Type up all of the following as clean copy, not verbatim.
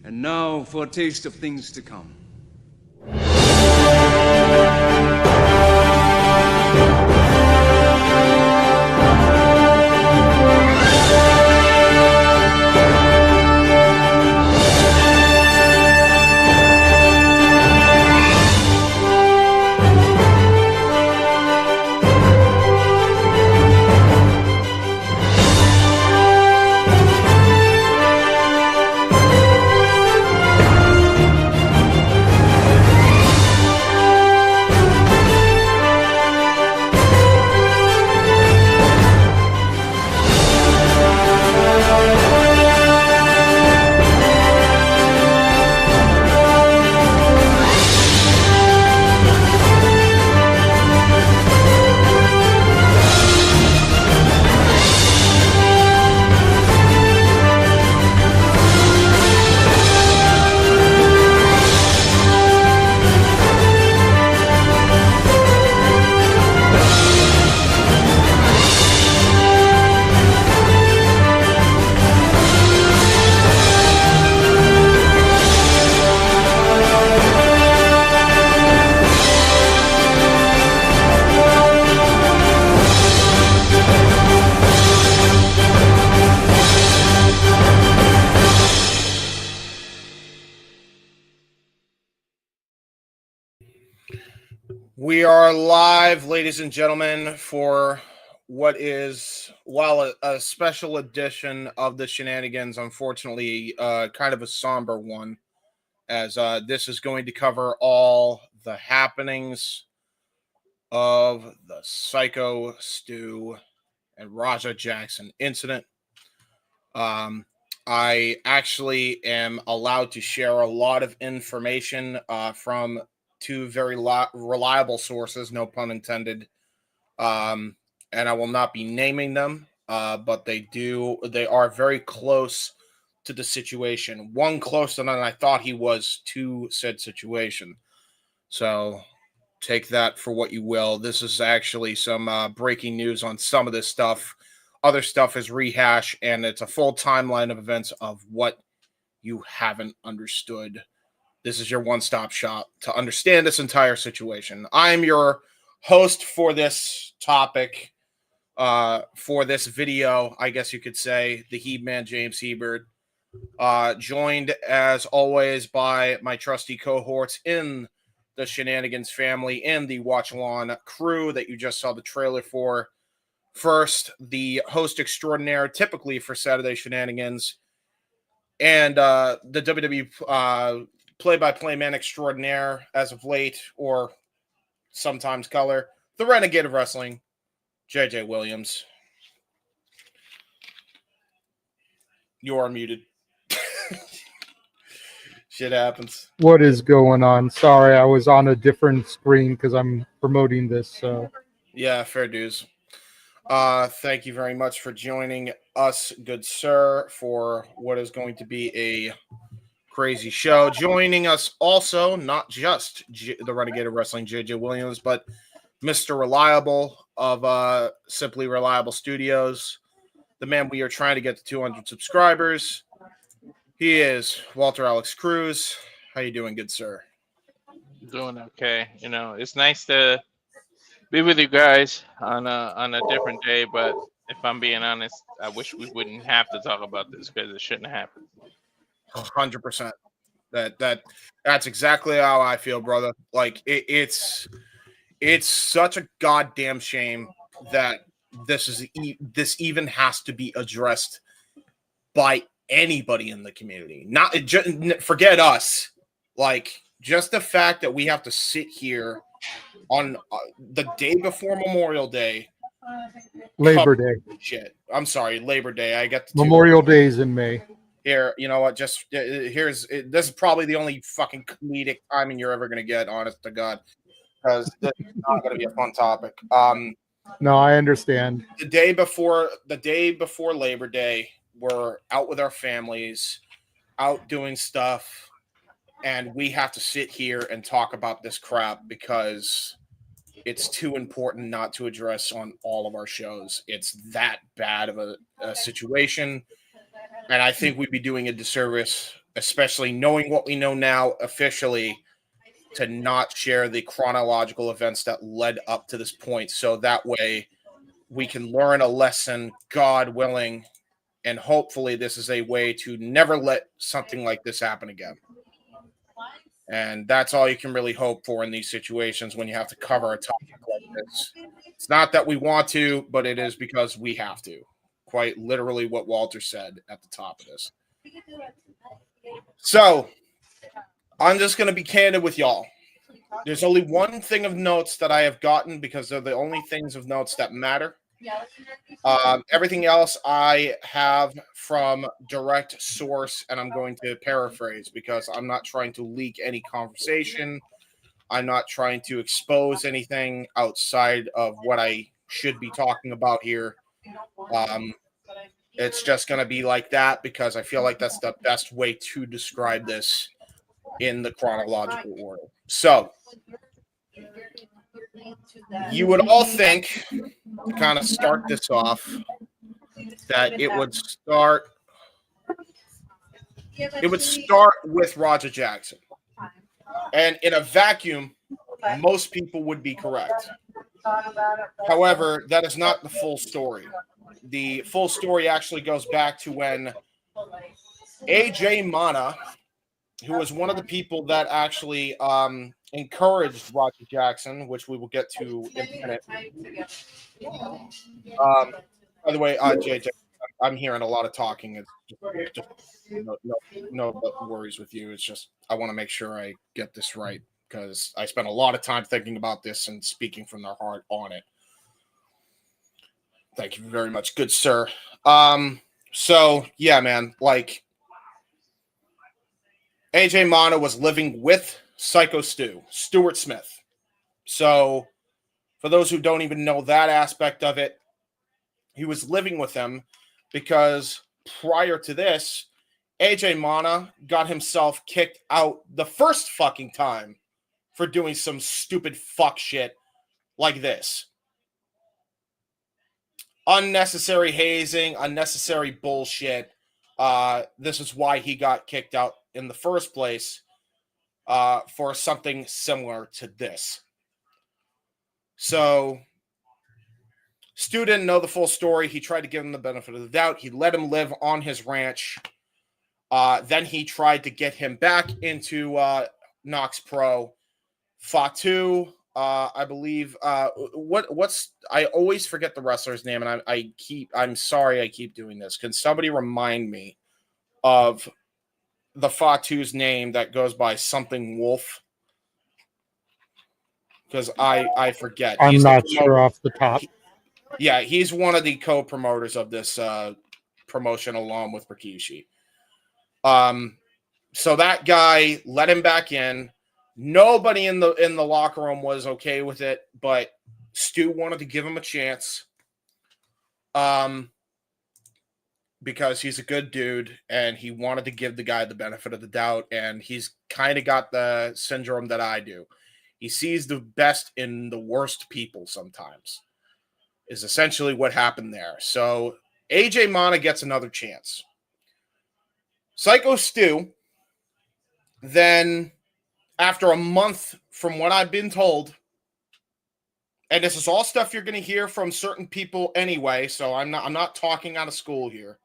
And now for a taste of things to come. We are live, ladies and gentlemen, for what is, while a special edition of the Shenanigans, unfortunately, kind of a somber one, as this is going to cover all the happenings of the Syko, Stu, and Raja Jackson incident. I actually am allowed to share a lot of information from two very reliable sources, no pun intended. And I will not be naming them, but they are very close to the situation. One closer than I thought he was to said situation. So take that for what you will. This is actually some breaking news on some of this stuff. Other stuff is rehash, and it's a full timeline of events of what you haven't understood. This is your one-stop shop to understand this entire situation. I'm your host for this topic, for this video, I guess you could say, the Heb Man, James Hebert, joined as always by my trusty cohorts in the Shenanigans family and the Watch Along crew that you just saw the trailer for. First, the host extraordinaire, typically for Saturday Shenanigans, and the WWE play-by-play man extraordinaire as of late, or sometimes color, the Renegade of Wrestling, JJ Williams. You are muted. Shit happens. What is going on? Sorry, I was on a different screen because I'm promoting this. So yeah, fair dues. Thank you very much for joining us, good sir, for what is going to be a crazy show. Joining us also, not just the Renegade of Wrestling, JJ Williams, but Mr. Reliable of Simply Reliable Studios, the man we are trying to get to 200 subscribers. He is Walter Alex Cruz. How you doing, good sir? Doing okay. You know, it's nice to be with you guys on a different day, but if I'm being honest, I wish we wouldn't have to talk about this because it shouldn't happen. 100%. That's exactly how I feel, brother. Like it's such a goddamn shame that this even has to be addressed by anybody in the community. Not forget us. Like just the fact that we have to sit here on the day before Memorial Day, Labor Day. Shit, I'm sorry, Labor Day. I got Memorial Day is in May. Here, you know what? Just this is probably the only fucking comedic timing you're ever gonna get, honest to God, because this is not gonna be a fun topic. No, I understand. The day before Labor Day, we're out with our families, out doing stuff, and we have to sit here and talk about this crap because it's too important not to address on all of our shows. It's that bad of a situation. And I think we'd be doing a disservice especially knowing what we know now officially, to not share the chronological events that led up to this point. So that way we can learn a lesson, God willing, and hopefully this is a way to never let something like this happen again. And that's all you can really hope for in these situations when you have to cover a topic like this. It's not that we want to, but it is because we have to. Quite literally what Walter said at the top of this. So, I'm just going to be candid with y'all. There's only one thing of notes that I have gotten because they're the only things of notes that matter. Everything else I have from direct source, and I'm going to paraphrase because I'm not trying to leak any conversation. I'm not trying to expose anything outside of what I should be talking about here. It's just going to be like that because I feel like that's the best way to describe this in the chronological order. So, you would all think, to kind of start this off, that it would start with Roger Jackson. And in a vacuum, most people would be correct. However, that is not the full story. The full story actually goes back to when AJ Mana, who was one of the people that actually encouraged Roger Jackson, which we will get to in a minute. By the way, JJ, I'm hearing a lot of talking. It's just no worries with you. It's just I want to make sure I get this right because I spent a lot of time thinking about this and speaking from their heart on it. Thank you very much, good sir. So yeah, man, like AJ Mana was living with Syko Stuart Smith. So for those who don't even know that aspect of it, he was living with him because prior to this, AJ Mana got himself kicked out the first fucking time for doing some stupid fuck shit like this. Unnecessary hazing, unnecessary bullshit. This is why he got kicked out in the first place for something similar to this. So, Stu didn't know the full story. He tried to give him the benefit of the doubt. He let him live on his ranch. Then he tried to get him back into Nox Pro. Fatu, I believe. What's I always forget the wrestler's name, and I'm sorry I keep doing this. Can somebody remind me of the Fatu's name that goes by something Wolf? Because I forget. I'm not sure off the top. Yeah, he's one of the co-promoters of this promotion along with Rikishi. So that guy let him back in. Nobody in the locker room was okay with it, but Stu wanted to give him a chance. Because he's a good dude and he wanted to give the guy the benefit of the doubt, and he's kind of got the syndrome that I do. He sees the best in the worst people sometimes, is essentially what happened there. So AJ Mana gets another chance. Syko Stu, then after a month, from what I've been told, and this is all stuff you're going to hear from certain people anyway, so I'm not talking out of school here.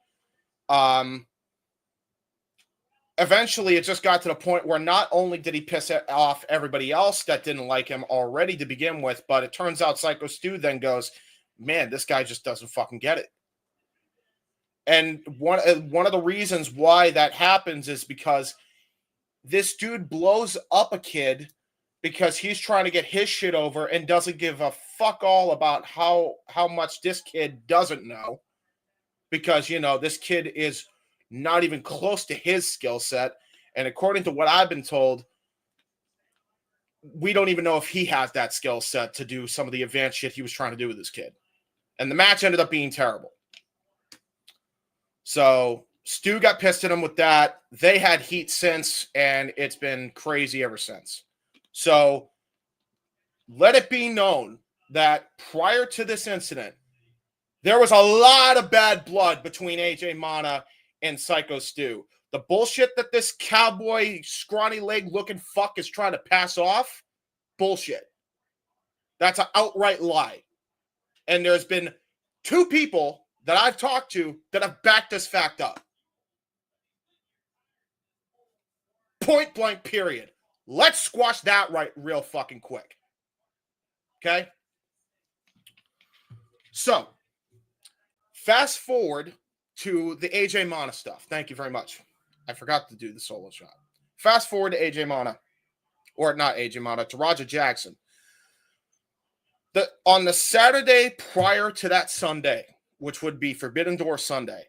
Eventually, it just got to the point where not only did he piss off everybody else that didn't like him already to begin with, but it turns out Syko Stu then goes, man, this guy just doesn't fucking get it. And one of the reasons why that happens is because this dude blows up a kid because he's trying to get his shit over and doesn't give a fuck all about how much this kid doesn't know. Because, you know, this kid is not even close to his skill set. And according to what I've been told, we don't even know if he has that skill set to do some of the advanced shit he was trying to do with this kid. And the match ended up being terrible. So Stu got pissed at him with that. They had heat since, and it's been crazy ever since. So let it be known that prior to this incident, there was a lot of bad blood between AJ Mana and Syko Stu. The bullshit that this cowboy, scrawny leg looking fuck is trying to pass off, bullshit. That's an outright lie. And there's been 2 people that I've talked to that have backed this fact up. Point blank, period. Let's squash that right real fucking quick. Okay? So, fast forward to the AJ Mana stuff. Thank you very much. I forgot to do the solo shot. Fast forward to AJ Mana. Or not AJ Mana, to Roger Jackson. On the Saturday prior to that Sunday, which would be Forbidden Door Sunday,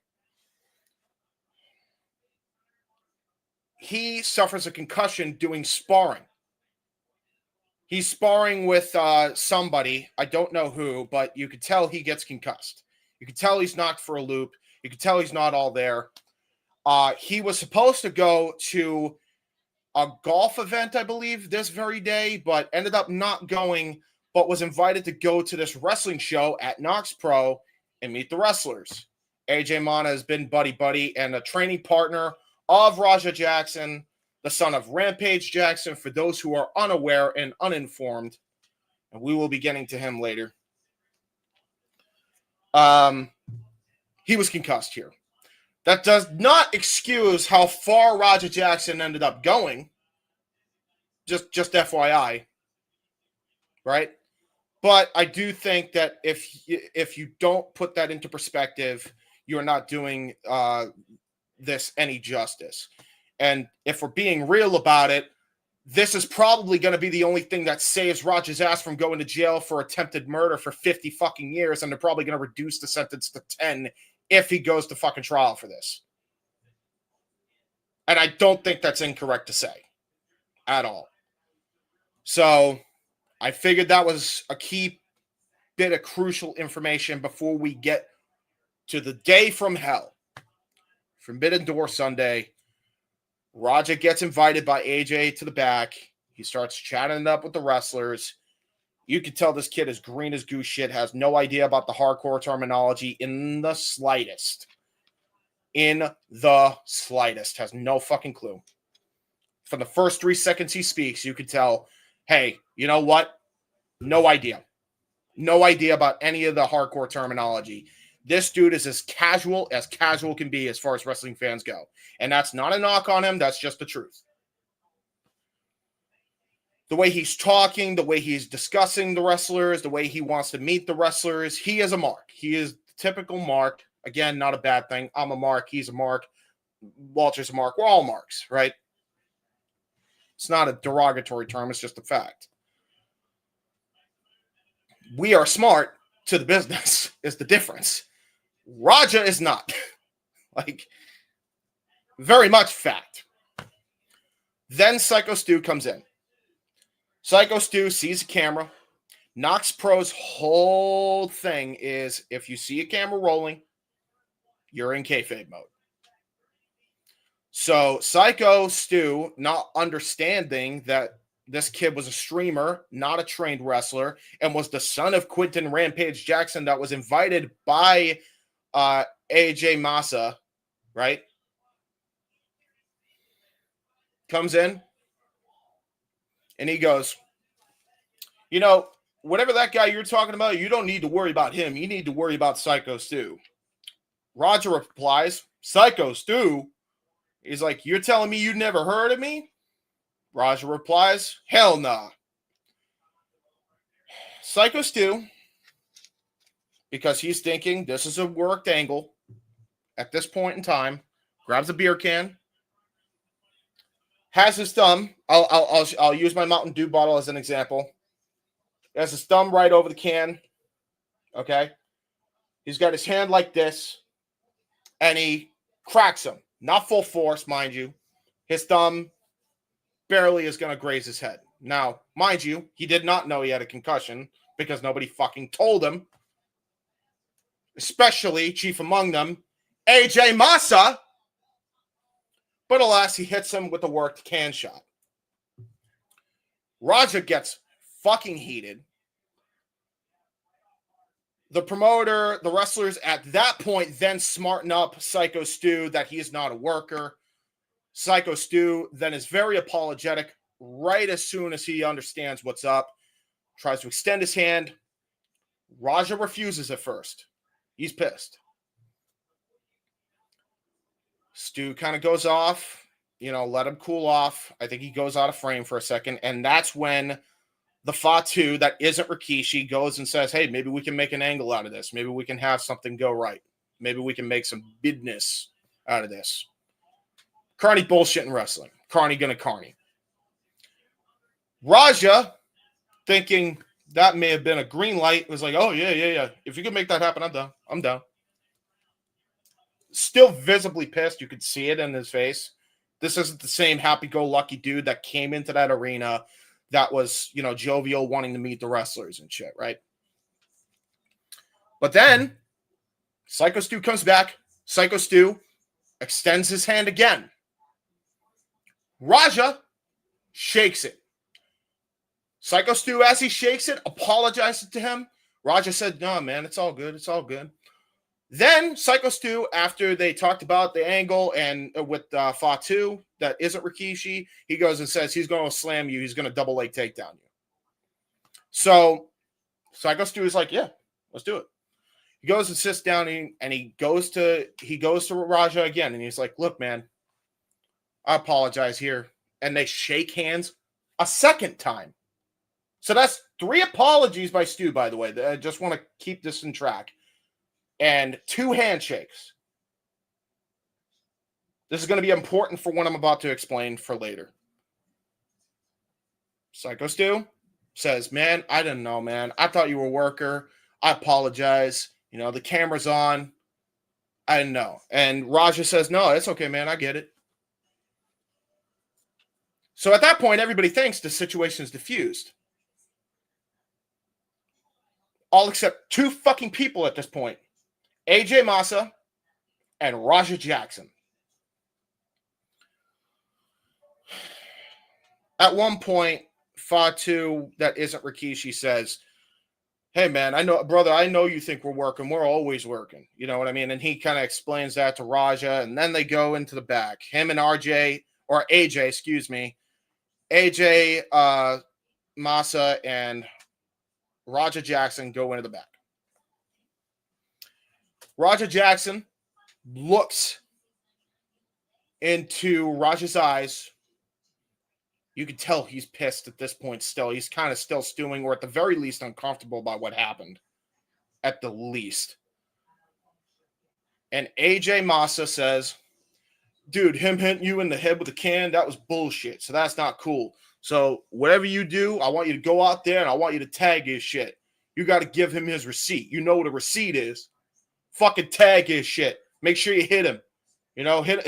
he suffers a concussion doing sparring. He's sparring with somebody. I don't know who, but you could tell he gets concussed. You could tell he's knocked for a loop. You could tell he's not all there. He was supposed to go to a golf event, I believe, this very day, but ended up not going, but was invited to go to this wrestling show at Knox Pro and meet the wrestlers. AJ Mana has been buddy and a training partner of Raja Jackson, the son of Rampage Jackson, for those who are unaware and uninformed. And we will be getting to him later. He was concussed here. That does not excuse how far Raja Jackson ended up going. Just FYI. Right? But I do think that if you don't put that into perspective, you're not doing this any justice. And if we're being real about it, this is probably going to be the only thing that saves Raja's ass from going to jail for attempted murder for 50 fucking years, and they're probably going to reduce the sentence to 10 if he goes to fucking trial for this. And I don't think that's incorrect to say at all. So I figured that was a key bit of crucial information before we get to the day from hell. Forbidden Door Sunday. Raja gets invited by AJ to the back. He starts chatting it up with the wrestlers. You can tell this kid is green as goose shit, has no idea about the hardcore terminology in the slightest. In the slightest. Has no fucking clue. From the first 3 seconds he speaks, you can tell, hey, you know what? No idea. No idea about any of the hardcore terminology. This dude is as casual can be as far as wrestling fans go. And that's not a knock on him. That's just the truth. The way he's talking, the way he's discussing the wrestlers, the way he wants to meet the wrestlers, he is a mark. He is the typical mark. Again, not a bad thing. I'm a mark. He's a mark. Walter's a mark. We're all marks, right? It's not a derogatory term. It's just a fact. We are smart to the business is the difference. Raja is not. Like, very much fact. Then Syko Stu comes in. Syko Stu sees a camera. Knox Pro's whole thing is if you see a camera rolling, you're in kayfabe mode. So Syko Stu, not understanding that this kid was a streamer, not a trained wrestler, and was the son of Quentin Rampage Jackson that was invited by AJ Massa, right? Comes in, and he goes, you know, whatever that guy you're talking about, you don't need to worry about him. You need to worry about Syko Stu. Roger replies, Syko Stu? He's like, you're telling me you never heard of me? Raja replies, hell nah. Syko Stu, because he's thinking this is a worked angle at this point in time, grabs a beer can, has his thumb. I'll use my Mountain Dew bottle as an example. He has his thumb right over the can. Okay. He's got his hand like this, and he cracks him. Not full force, mind you. His thumb barely is going to graze his head. Now, mind you, he did not know he had a concussion because nobody fucking told him. Especially, chief among them, AJ Massa. But alas, he hits him with a worked can shot. Raja gets fucking heated. The promoter, the wrestlers at that point then smarten up Syko Stu that he is not a worker. Syko Stu then is very apologetic right as soon as he understands what's up, tries to extend his hand. Raja refuses at first. He's pissed. Stu kind of goes off, let him cool off. I think he goes out of frame for a second, and that's when the Fatu that isn't Rikishi goes and says, hey, maybe we can make an angle out of this. Maybe we can have something go right. Maybe we can make some business out of this. Carney bullshit in wrestling. Carney gonna Carney. Raja, thinking that may have been a green light, was like, oh, yeah. If you can make that happen, I'm down. I'm down. Still visibly pissed. You could see it in his face. This isn't the same happy-go-lucky dude that came into that arena that was, jovial, wanting to meet the wrestlers and shit, right? But then, Syko Stu comes back. Syko Stu extends his hand again. Raja shakes it. Syko Stu, as he shakes it, apologizes to him. Raja said, no, man, it's all good. It's all good. Then Syko Stu, after they talked about the angle and with Fatu that isn't Rikishi, he goes and says he's going to slam you. He's going to double leg takedown you. So Syko Stu is like, yeah, let's do it. He goes and sits down and he goes to Raja again. And he's like, look, man, I apologize here. And they shake hands a second time. So that's 3 apologies by Stu, by the way. I just want to keep this in track. And 2 handshakes. This is going to be important for what I'm about to explain for later. Syko Stu says, man, I didn't know, man. I thought you were a worker. I apologize. The camera's on. I didn't know. And Raja says, no, it's okay, man. I get it. So at that point, everybody thinks the situation is diffused. All except 2 fucking people at this point. AJ Massa and Raja Jackson. At one point, Fatu, that isn't Rikishi, says, hey, man, I know you think we're working. We're always working. You know what I mean? And he kind of explains that to Raja, and then they go into the back. Him and AJ, Massa, and Raja Jackson go into the back. Raja Jackson looks into Raja's eyes. You can tell he's pissed at this point still. He's kind of still stewing, or at the very least uncomfortable about what happened. At the least. And AJ Massa says, dude, him hitting you in the head with a can, that was bullshit. So that's not cool. So whatever you do, I want you to go out there and I want you to tag his shit. You got to give him his receipt. You know what a receipt is. Fucking tag his shit. Make sure you hit him.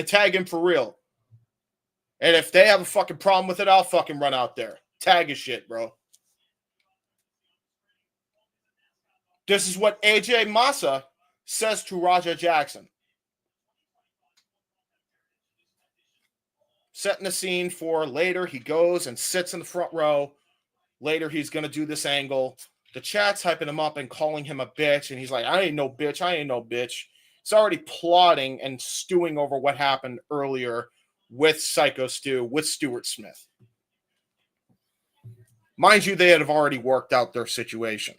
Tag him for real. And if they have a fucking problem with it, I'll fucking run out there. Tag his shit, bro. This is what AJ Massa says to Raja Jackson. Setting the scene for later. He goes and sits in the front row. Later, he's going to do this angle. The chat's hyping him up and calling him a bitch. And he's like, I ain't no bitch. I ain't no bitch. It's already plotting and stewing over what happened earlier with Syko Stu, with Stuart Smith. Mind you, they have already worked out their situation.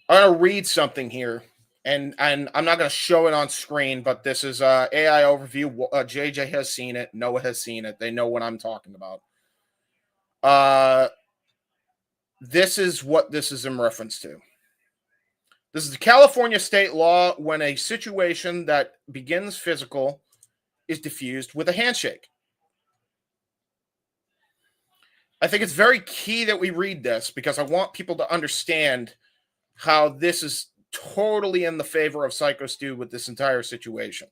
I'm going to read something here. And I'm not going to show it on screen, but this is AI overview. JJ has seen it. Noah has seen it. They know what I'm talking about. This is what this is in reference to. This is the California state law when a situation that begins physical is diffused with a handshake. I think it's very key that we read this because I want people to understand how this is totally in the favor of Syko Stu with this entire situation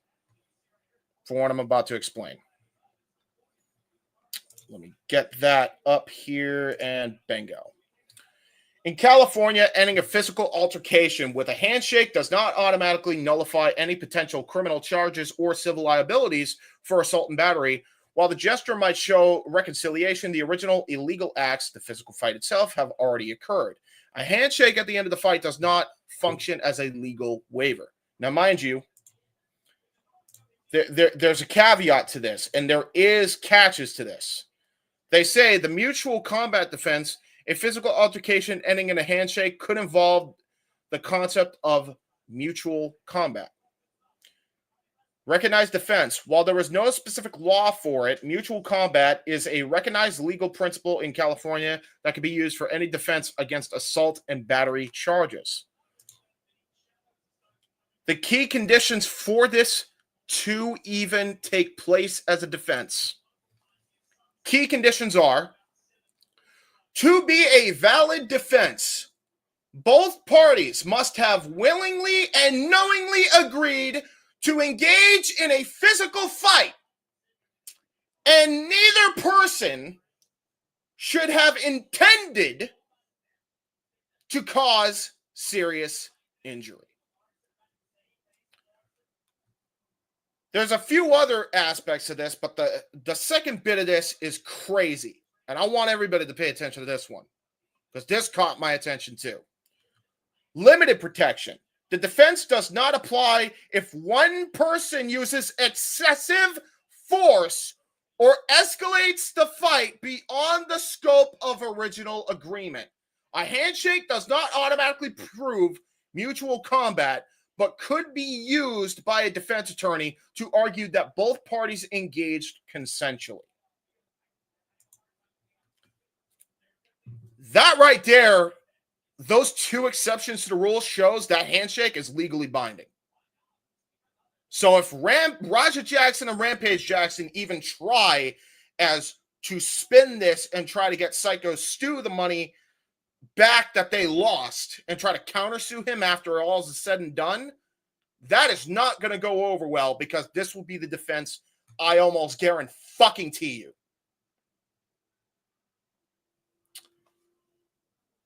for what I'm about to explain. Let me get that up here and bingo. In California, ending a physical altercation with a handshake does not automatically nullify any potential criminal charges or civil liabilities for assault and battery. While the gesture might show reconciliation, the original illegal acts, the physical fight itself, have already occurred. A handshake at the end of the fight does not function as a legal waiver. Now, mind you, there's a caveat to this, and there is catches to this. They say the mutual combat defense, a physical altercation ending in a handshake, could involve the concept of mutual combat. Recognized defense. While there is no specific law for it, mutual combat is a recognized legal principle in California that can be used for any defense against assault and battery charges. The key conditions for this to even take place as a defense. Key conditions are: to be a valid defense, both parties must have willingly and knowingly agreed to engage in a physical fight, and neither person should have intended to cause serious injury. There's a few other aspects to this, but the second bit of this is crazy. And I want everybody to pay attention to this one, because this caught my attention too. Limited protection. The defense does not apply if one person uses excessive force or escalates the fight beyond the scope of original agreement. A handshake does not automatically prove mutual combat, but could be used by a defense attorney to argue that both parties engaged consensually. That right there, those two exceptions to the rule, shows that handshake is legally binding. So if Roger Jackson and Rampage Jackson even try as to spin this and try to get Syko Stu the money back that they lost and try to countersue him after all is said and done, that is not going to go over well, because this will be the defense, I almost guarantee you.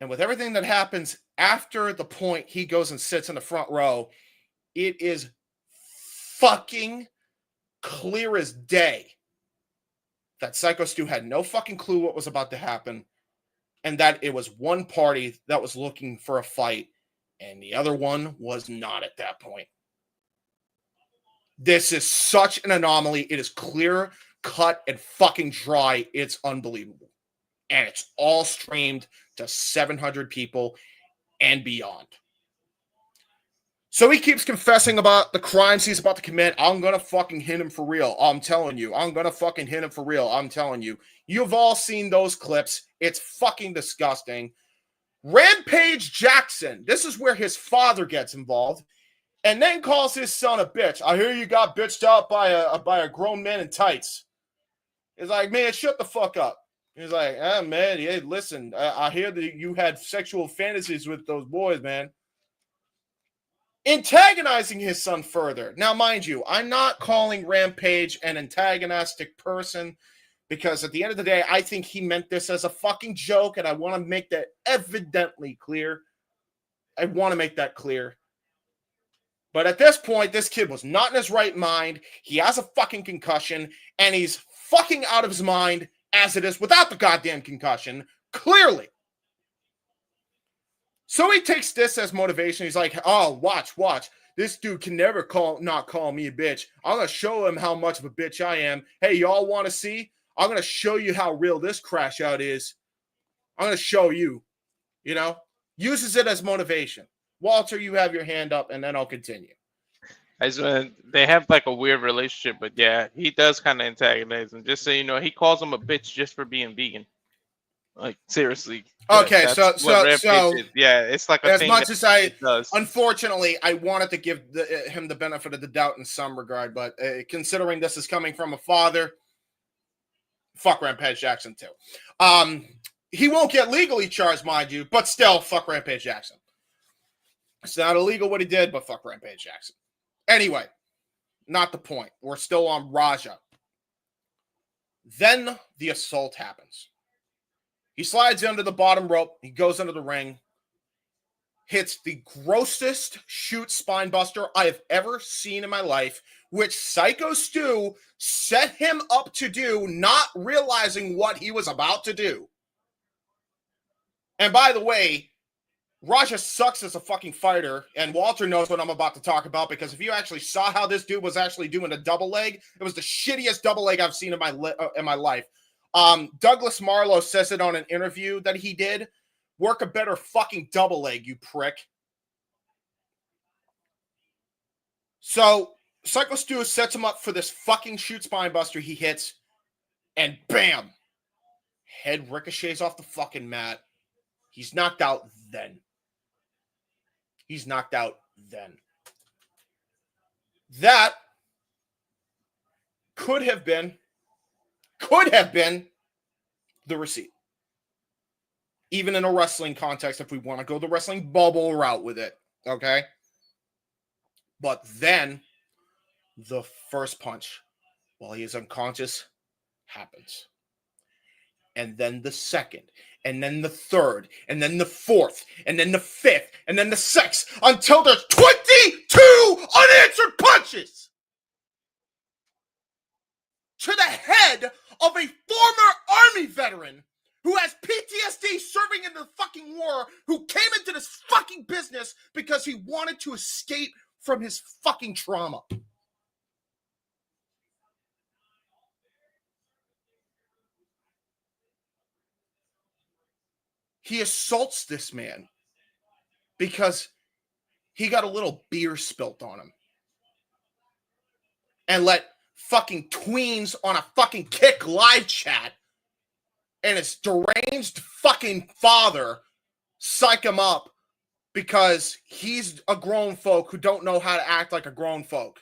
And with everything that happens after the point he goes and sits in the front row, it is fucking clear as day that Syko Stu had no fucking clue what was about to happen, and that it was one party that was looking for a fight and the other one was not at that point. This is such an anomaly. It is clear, cut, and fucking dry. It's unbelievable. And it's all streamed to 700 people and beyond. So he keeps confessing about the crimes he's about to commit. I'm going to fucking hit him for real. I'm telling you. I'm going to fucking hit him for real. I'm telling you. You've all seen those clips. It's fucking disgusting. Rampage Jackson. This is where his father gets involved. And then calls his son a bitch. I hear you got bitched out by a grown man in tights. He's like, man, shut the fuck up. He's like, man, hey, listen, I hear that you had sexual fantasies with those boys, man. Antagonizing his son further. Now, mind you, I'm not calling Rampage an antagonistic person, because at the end of the day, I think he meant this as a fucking joke, and I want to make that evidently clear. I want to make that clear. But at this point, this kid was not in his right mind. He has a fucking concussion, and he's fucking out of his mind as it is without the goddamn concussion, clearly. So he takes this as motivation. He's like, oh, watch. This dude can never not call me a bitch. I'm going to show him how much of a bitch I am. Hey, y'all want to see? I'm going to show you how real this crash out is. I'm going to show you, uses it as motivation. Walter, you have your hand up, and then I'll continue. They have like a weird relationship, but yeah, he does kind of antagonize him. Just so you know, he calls him a bitch just for being vegan. Like, seriously. Okay, so yeah, it's like a as thing much as I does. Unfortunately, I wanted to give him the benefit of the doubt in some regard, but considering this is coming from a father, fuck Rampage Jackson too. He won't get legally charged, mind you, but still, fuck Rampage Jackson. It's not illegal what he did, but fuck Rampage Jackson. Anyway, not the point. We're still on Raja. Then the assault happens. He slides under the bottom rope. He goes under the ring. Hits the grossest shoot spine buster I have ever seen in my life, which Syko Stu set him up to do, not realizing what he was about to do. And by the way, Raja sucks as a fucking fighter, and Walter knows what I'm about to talk about, because if you actually saw how this dude was actually doing a double leg, it was the shittiest double leg I've seen in my life. Douglas Marlowe says it on an interview that he did. Work a better fucking double leg, you prick. So Syko Stu sets him up for this fucking shoot spine buster. He hits, and bam! Head ricochets off the fucking mat. He's knocked out then. He's knocked out then. That could have been the receipt. Even in a wrestling context, if we want to go the wrestling bubble route with it, okay? But then the first punch, while he is unconscious, happens. And then the second, and then the third, and then the fourth, and then the fifth, and then the sixth, until there's 22 unanswered punches to the head of a former Army veteran who has PTSD serving in the fucking war, who came into this fucking business because he wanted to escape from his fucking trauma. He assaults this man because he got a little beer spilt on him and let fucking tweens on a fucking Kick live chat and his deranged fucking father psych him up because he's a grown folk who don't know how to act like a grown folk.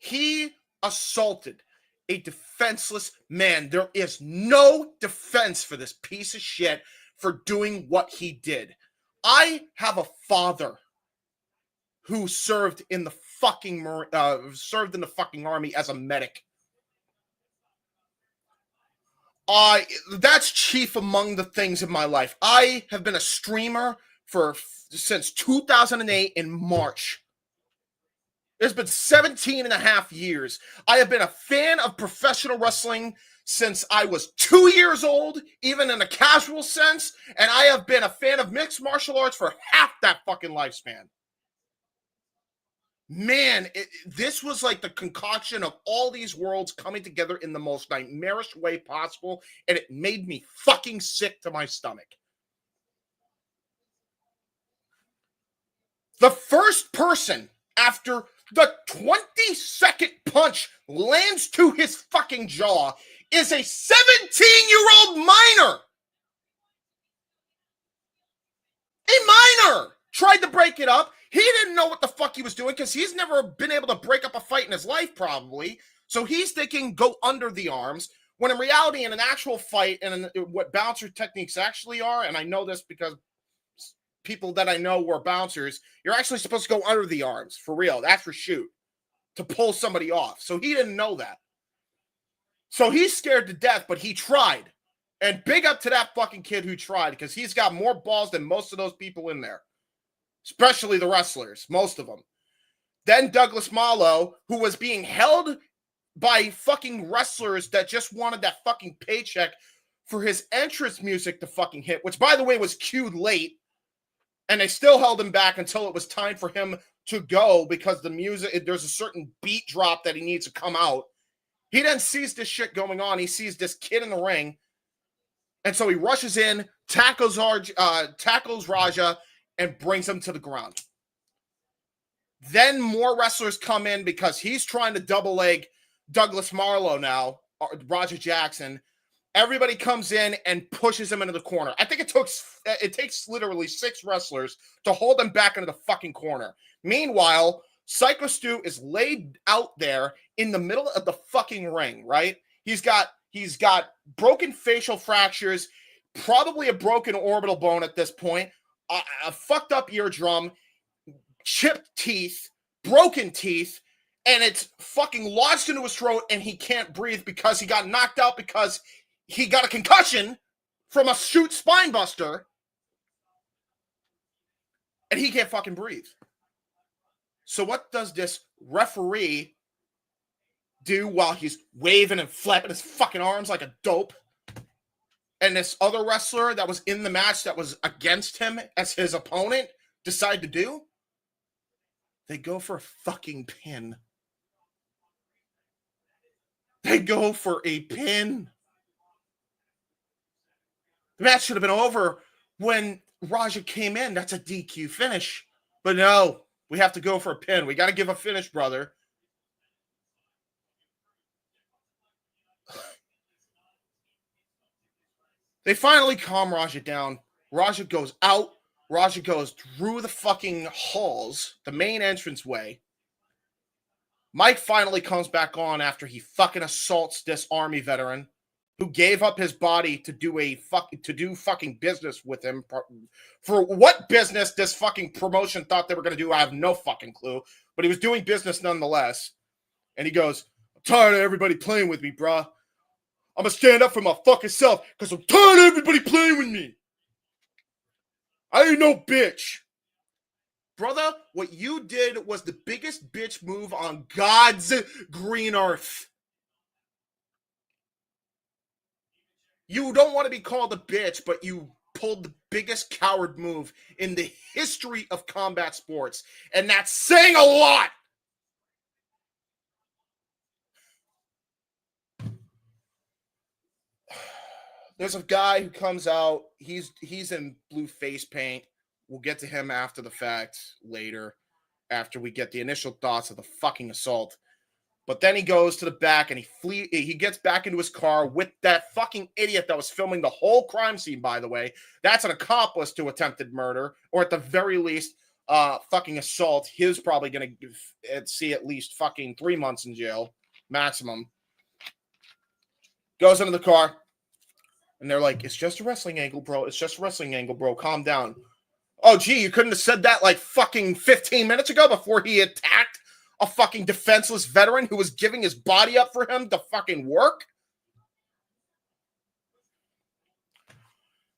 He assaulted a defenseless man. There is no defense for this piece of shit for doing what he did. I have a father who served in the fucking army as a medic. That's chief among the things in my life. I have been a streamer since 2008 in March. It's been 17 and a half years. I have been a fan of professional wrestling since I was 2 years old, even in a casual sense, and I have been a fan of mixed martial arts for half that fucking lifespan. Man, this was like the concoction of all these worlds coming together in the most nightmarish way possible, and it made me fucking sick to my stomach. The first person after the 22nd punch lands to his fucking jaw is a 17-year-old minor. A minor tried to break it up. He didn't know what the fuck he was doing because he's never been able to break up a fight in his life, probably. So he's thinking go under the arms, when in reality, in an actual fight, and what bouncer techniques actually are, and I know this because people that I know were bouncers, you're actually supposed to go under the arms, for real. That's for shoot, to pull somebody off. So he didn't know that. So he's scared to death, but he tried. And big up to that fucking kid who tried, because he's got more balls than most of those people in there. Especially the wrestlers, most of them. Then Douglas Marlowe, who was being held by fucking wrestlers that just wanted that fucking paycheck for his entrance music to fucking hit, which, by the way, was cued late. And they still held him back until it was time for him to go because the music, there's a certain beat drop that he needs to come out. He then sees this shit going on. He sees this kid in the ring. And so he rushes in, tackles Raja, and brings him to the ground. Then more wrestlers come in because he's trying to double leg Douglas Marlowe now, Raja Jackson. Everybody comes in and pushes him into the corner. I think it takes literally 6 wrestlers to hold him back into the fucking corner. Meanwhile, Syko Stu is laid out there in the middle of the fucking ring, right? He's got broken facial fractures, probably a broken orbital bone at this point, a fucked up eardrum, chipped teeth, broken teeth, and it's fucking lodged into his throat, and he can't breathe because he got knocked out because he got a concussion from a shoot spine buster, and he can't fucking breathe. So what does this referee do while he's waving and flapping his fucking arms like a dope? and this other wrestler that was in the match that was against him as his opponent decide to do? They go for a fucking pin. They go for a pin. The match should have been over when Raja came in. That's a DQ finish. But no, we have to go for a pin. We got to give a finish, brother. They finally calm Raja down. Raja goes out. Raja goes through the fucking halls, the main entranceway. Mike finally comes back on after he fucking assaults this army veteran who gave up his body to do fucking business with him. For what business this fucking promotion thought they were going to do, I have no fucking clue. But he was doing business nonetheless. And he goes, I'm tired of everybody playing with me, bruh. I'm going to stand up for my fucking self because I'm tired of everybody playing with me. I ain't no bitch. Brother, what you did was the biggest bitch move on God's green earth. You don't want to be called a bitch, but you pulled the biggest coward move in the history of combat sports. And that's saying a lot. There's a guy who comes out. He's in blue face paint. We'll get to him after the fact later, after we get the initial thoughts of the fucking assault. But then he goes to the back and he gets back into his car with that fucking idiot that was filming the whole crime scene, by the way. That's an accomplice to attempted murder, or at the very least, fucking assault. He's probably going to see at least fucking 3 months in jail, maximum. Goes into the car. And they're like, it's just a wrestling angle, bro. It's just a wrestling angle, bro. Calm down. Oh, gee, you couldn't have said that like fucking 15 minutes ago before he attacked a fucking defenseless veteran who was giving his body up for him to fucking work?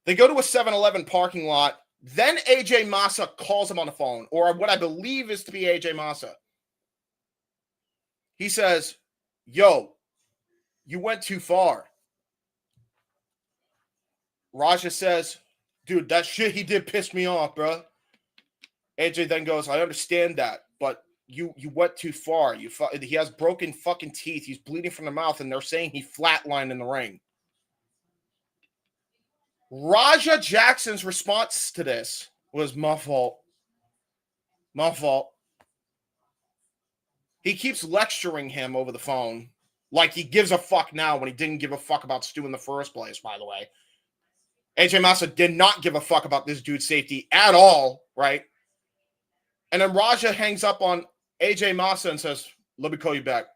They go to a 7-Eleven parking lot. Then AJ Massa calls him on the phone, or what I believe is to be AJ Massa. He says, yo, you went too far. Raja says, dude, that shit he did piss me off, bro. AJ then goes, I understand that, but you went too far. He has broken fucking teeth. He's bleeding from the mouth, and they're saying he flatlined in the ring. Raja Jackson's response to this was, my fault. My fault. He keeps lecturing him over the phone like he gives a fuck now when he didn't give a fuck about Stu in the first place, by the way. AJ Massa did not give a fuck about this dude's safety at all, right? And then Raja hangs up on AJ Massa and says, let me call you back.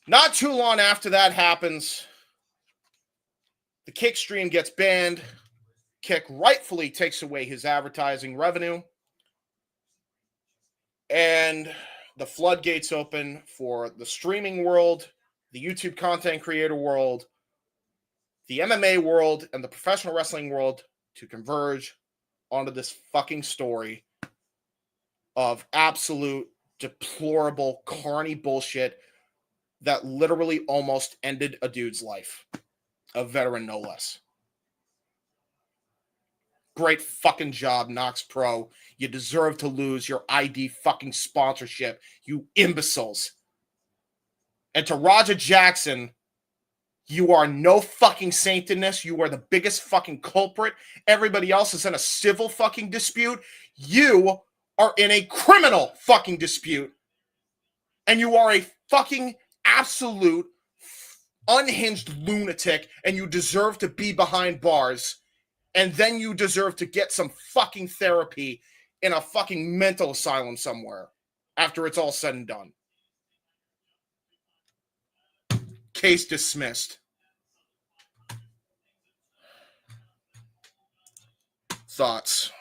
Not too long after that happens, the Kick stream gets banned. Kick rightfully takes away his advertising revenue. And the floodgates open for the streaming world, the YouTube content creator world, the MMA world, and the professional wrestling world to converge onto this fucking story of absolute deplorable, carny bullshit that literally almost ended a dude's life. A veteran, no less. Great fucking job, Nox Pro. You deserve to lose your ID fucking sponsorship, you imbeciles. And to Raja Jackson, you are no fucking saint in this. You are the biggest fucking culprit. Everybody else is in a civil fucking dispute. You are in a criminal fucking dispute. And you are a fucking absolute unhinged lunatic, and you deserve to be behind bars. And then you deserve to get some fucking therapy in a fucking mental asylum somewhere after it's all said and done. Case dismissed. Thoughts?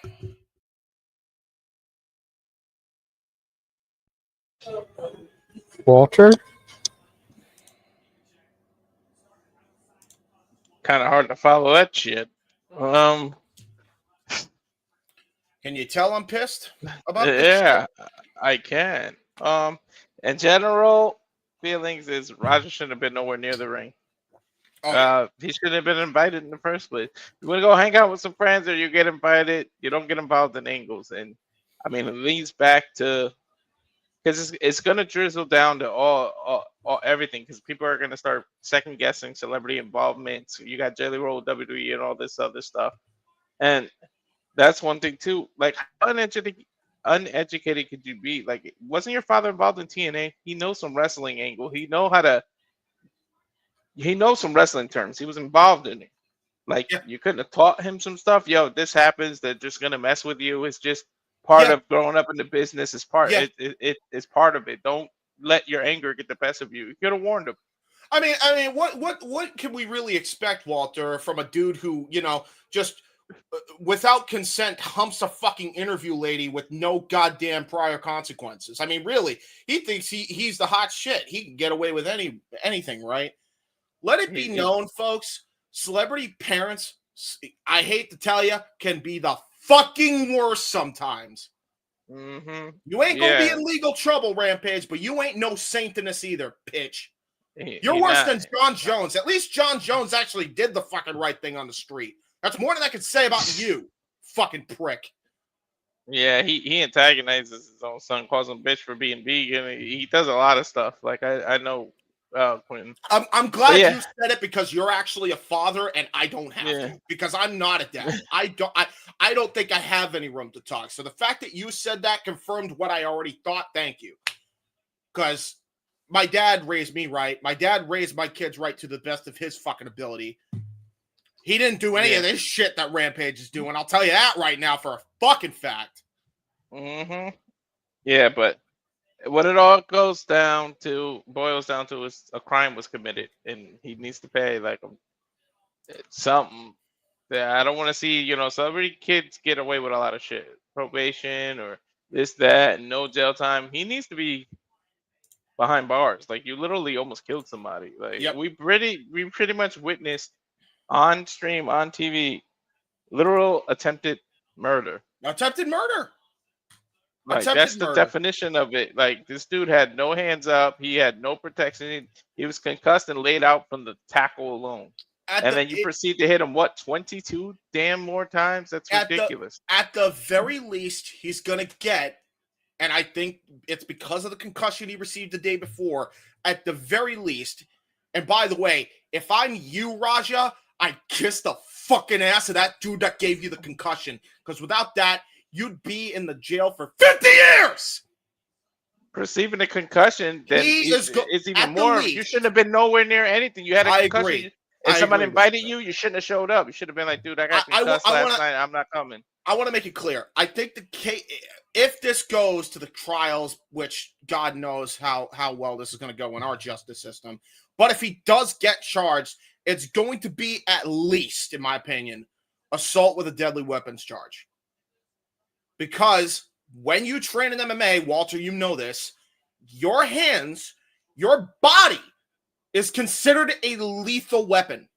Walter? Kind of hard to follow that shit. Can you tell I'm pissed about this? Yeah, I can. In general, feelings is Roger shouldn't have been nowhere near the ring. He shouldn't have been invited in the first place. You want to go hang out with some friends, or you get invited, you don't get involved in angles. And I mean, it leads back to because it's gonna drizzle down to all everything because people are gonna start second guessing celebrity involvement. So you got Jelly Roll, WWE, and all this other stuff, and that's one thing too. Like how uneducated could you be? Like, wasn't your father involved in TNA? He knows some wrestling angle. He knows some wrestling terms. He was involved in it. Like Yeah. you couldn't have taught him some stuff. Yo, this happens. They're just gonna mess with you. It's just part Yeah. of growing up in the business. It's part. Yeah. It's part of it. Don't let your anger get the best of you. You could have warned him. I mean, what can we really expect, Walter, from a dude who, just without consent humps a fucking interview lady with no goddamn prior consequences? I mean, really, he thinks he's the hot shit. He can get away with anything, right? Let it be known, folks, celebrity parents, I hate to tell you, can be the fucking worst sometimes. Mm-hmm. You ain't gonna be in legal trouble, Rampage, but you ain't no saint in this either, bitch. You're worse than John Jones. At least John Jones actually did the fucking right thing on the street. That's more than I could say about you, fucking prick. Yeah, he antagonizes his own son, calls him bitch for being vegan. He does a lot of stuff. Like I know Quentin. I'm glad you said it because you're actually a father and I don't have to because I'm not a dad. I don't think I have any room to talk. So the fact that you said that confirmed what I already thought. Thank you. Because my dad raised me right. My dad raised my kids right to the best of his fucking ability. He didn't do any of this shit that Rampage is doing. I'll tell you that right now for a fucking fact. Mm-hmm. Yeah, but what it all boils down to is a crime was committed and he needs to pay like something that I don't want to see, celebrity kids get away with a lot of shit. Probation or this, that, and no jail time. He needs to be behind bars. Like you literally almost killed somebody. Like we pretty much witnessed on stream, on TV, literal attempted murder. Attempted murder. Like that's the definition of it. Like this dude had no hands up, he had no protection. He was concussed and laid out from the tackle alone. Then you proceed to hit him 22 damn more times? That's ridiculous. At the very least, he's gonna get, and I think it's because of the concussion he received the day before, at the very least, and by the way, if I'm you, Raja, I'd kiss the fucking ass of that dude that gave you the concussion. Because without that, you'd be in the jail for 50 years. Receiving a concussion, then is even more. You shouldn't have been nowhere near anything. You had a concussion. Agree. If somebody invited you, you shouldn't have showed up. You should have been like, dude, I got concussed last night. I'm not coming. I want to make it clear. I think if this goes to the trials, which God knows how well this is going to go in our justice system, but if he does get charged, it's going to be at least, in my opinion, assault with a deadly weapons charge. Because when you train in MMA, Walter, you know this, your hands, your body is considered a lethal weapon.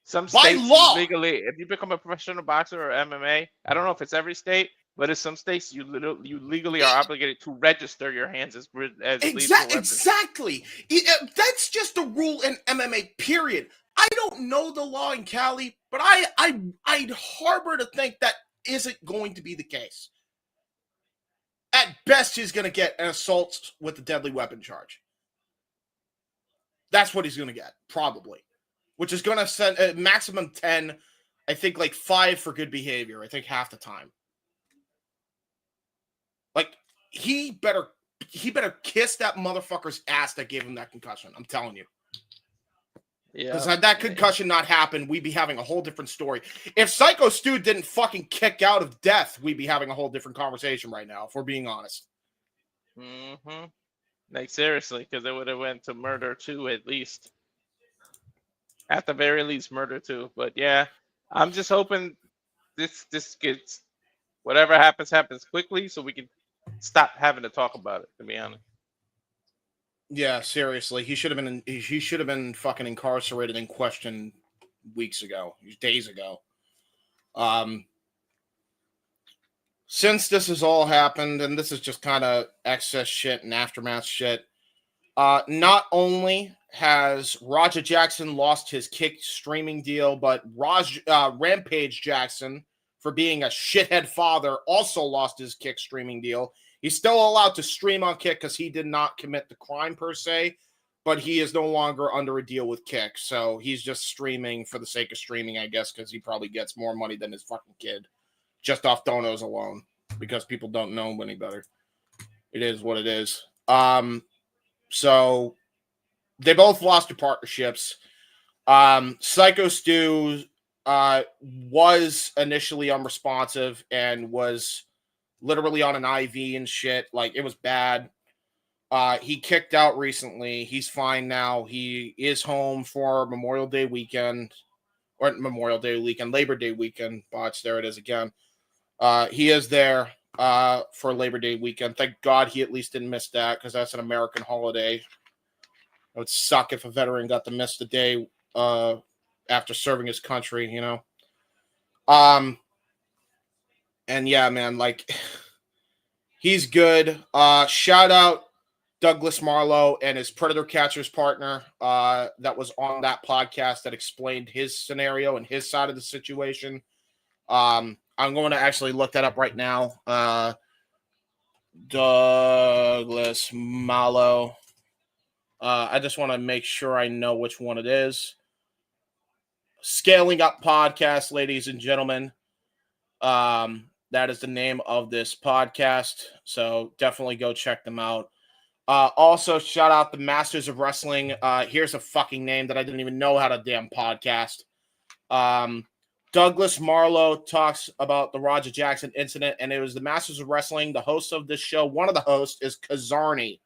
Some states by law, legally, if you become a professional boxer or MMA, I don't know if it's every state, but in some states you legally are obligated to register your hands as lethal weapons. Exactly. That's just a rule in MMA, period. I don't know the law in Cali, but I'd harbor to think that isn't going to be the case. At best, he's going to get an assault with a deadly weapon charge. That's what he's going to get, probably. Which is going to send a maximum 10, I think like 5 for good behavior, I think half the time. Like, he better kiss that motherfucker's ass that gave him that concussion. I'm telling you. Yeah. Because had that concussion not happened, we'd be having a whole different story. If Syko Stu didn't fucking kick out of death, we'd be having a whole different conversation right now, if we're being honest. Mm-hmm. Like, seriously, because it would have went to murder too, at least. At the very least, murder too. But yeah, I'm just hoping this gets, whatever happens quickly so we can stop having to talk about it, to be honest. Yeah, seriously. He should have been fucking incarcerated and questioned weeks ago, days ago. Since this has all happened, and this is just kind of excess shit and aftermath shit, not only has Roger Jackson lost his Kick streaming deal, but Rampage Jackson, for being a shithead father, also lost his Kick streaming deal. He's still allowed to stream on Kick because he did not commit the crime per se, but he is no longer under a deal with Kick. So he's just streaming for the sake of streaming, I guess, because he probably gets more money than his fucking kid just off donos alone, because people don't know him any better. It is what it is. So they both lost their partnerships. Syko Stu was initially unresponsive and was literally on an IV and shit. Like, it was bad. He kicked out recently. He's fine now. He is home for Memorial Day weekend. Labor Day weekend. Botch, there it is again. He is there for Labor Day weekend. Thank God he at least didn't miss that, because that's an American holiday. It would suck if a veteran got to miss the day after serving his country, you know? And yeah, man, like, he's good. Shout out Douglas Marlowe and his Predator Catchers partner that was on that podcast that explained his scenario and his side of the situation. I'm going to actually look that up right now. Douglas Marlowe. I just want to make sure I know which one it is. Scaling Up Podcast, ladies and gentlemen. That is the name of this podcast. So definitely go check them out. Also, shout out the Masters of Wrestling. Here's a fucking name that I didn't even know had a damn podcast. Douglas Marlowe talks about the Roger Jackson incident, and it was the Masters of Wrestling. The host of this show, one of the hosts, is Kazarni.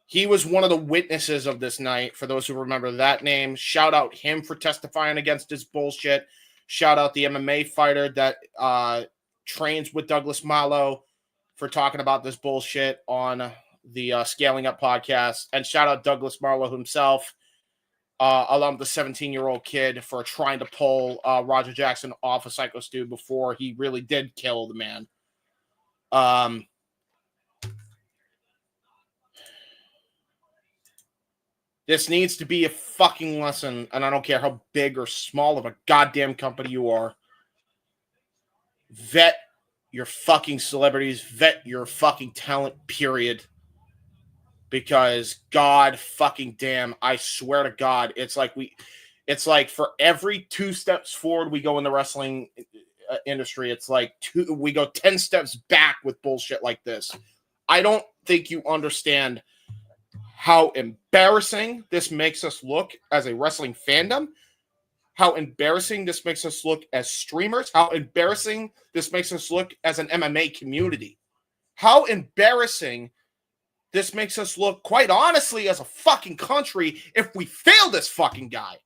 He was one of the witnesses of this night, for those who remember that name. Shout out him for testifying against this bullshit. Shout out the MMA fighter that trains with Douglas Marlowe for talking about this bullshit on the Scaling Up podcast. And shout out Douglas Marlowe himself, along with the 17-year-old kid, for trying to pull Roger Jackson off of Syko Stu before he really did kill the man. This needs to be a fucking lesson, and I don't care how big or small of a goddamn company you are. Vet your fucking celebrities, vet your fucking talent, period. Because God fucking damn, I swear to God, it's like for every 2 steps forward we go in the wrestling industry, it's like we go 10 steps back with bullshit like this. I don't think you understand how embarrassing this makes us look as a wrestling fandom, how embarrassing this makes us look as streamers, how embarrassing this makes us look as an MMA community, how embarrassing this makes us look, quite honestly, as a fucking country if we fail this fucking guy.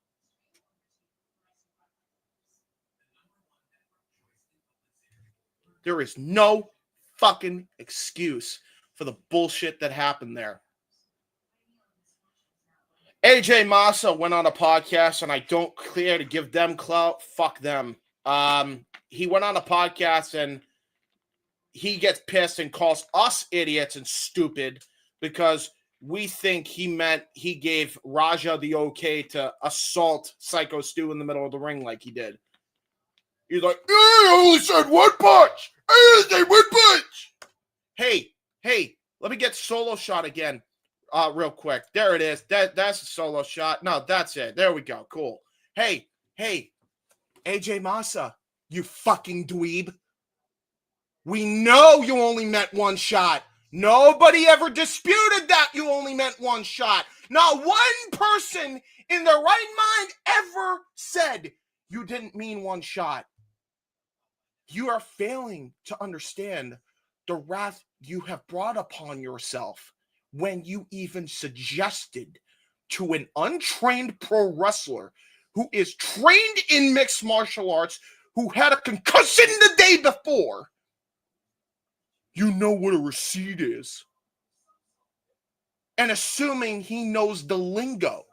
There is no fucking excuse for the bullshit that happened there. AJ Massa went on a podcast, and I don't care to give them clout. Fuck them. He went on a podcast, and he gets pissed and calls us idiots and stupid because we think he meant he gave Raja the okay to assault Syko Stu in the middle of the ring like he did. He's like, I only said one punch. I only said one punch. Hey, let me get solo shot again. Real quick. There it is. That's a solo shot. No, that's it. There we go. Cool. Hey, AJ Massa, you fucking dweeb. We know you only meant one shot. Nobody ever disputed that you only meant one shot. Not one person in their right mind ever said you didn't mean one shot. You are failing to understand the wrath you have brought upon yourself when you even suggested to an untrained pro wrestler who is trained in mixed martial arts, who had a concussion the day before, you know what a receipt is. And assuming he knows the lingo.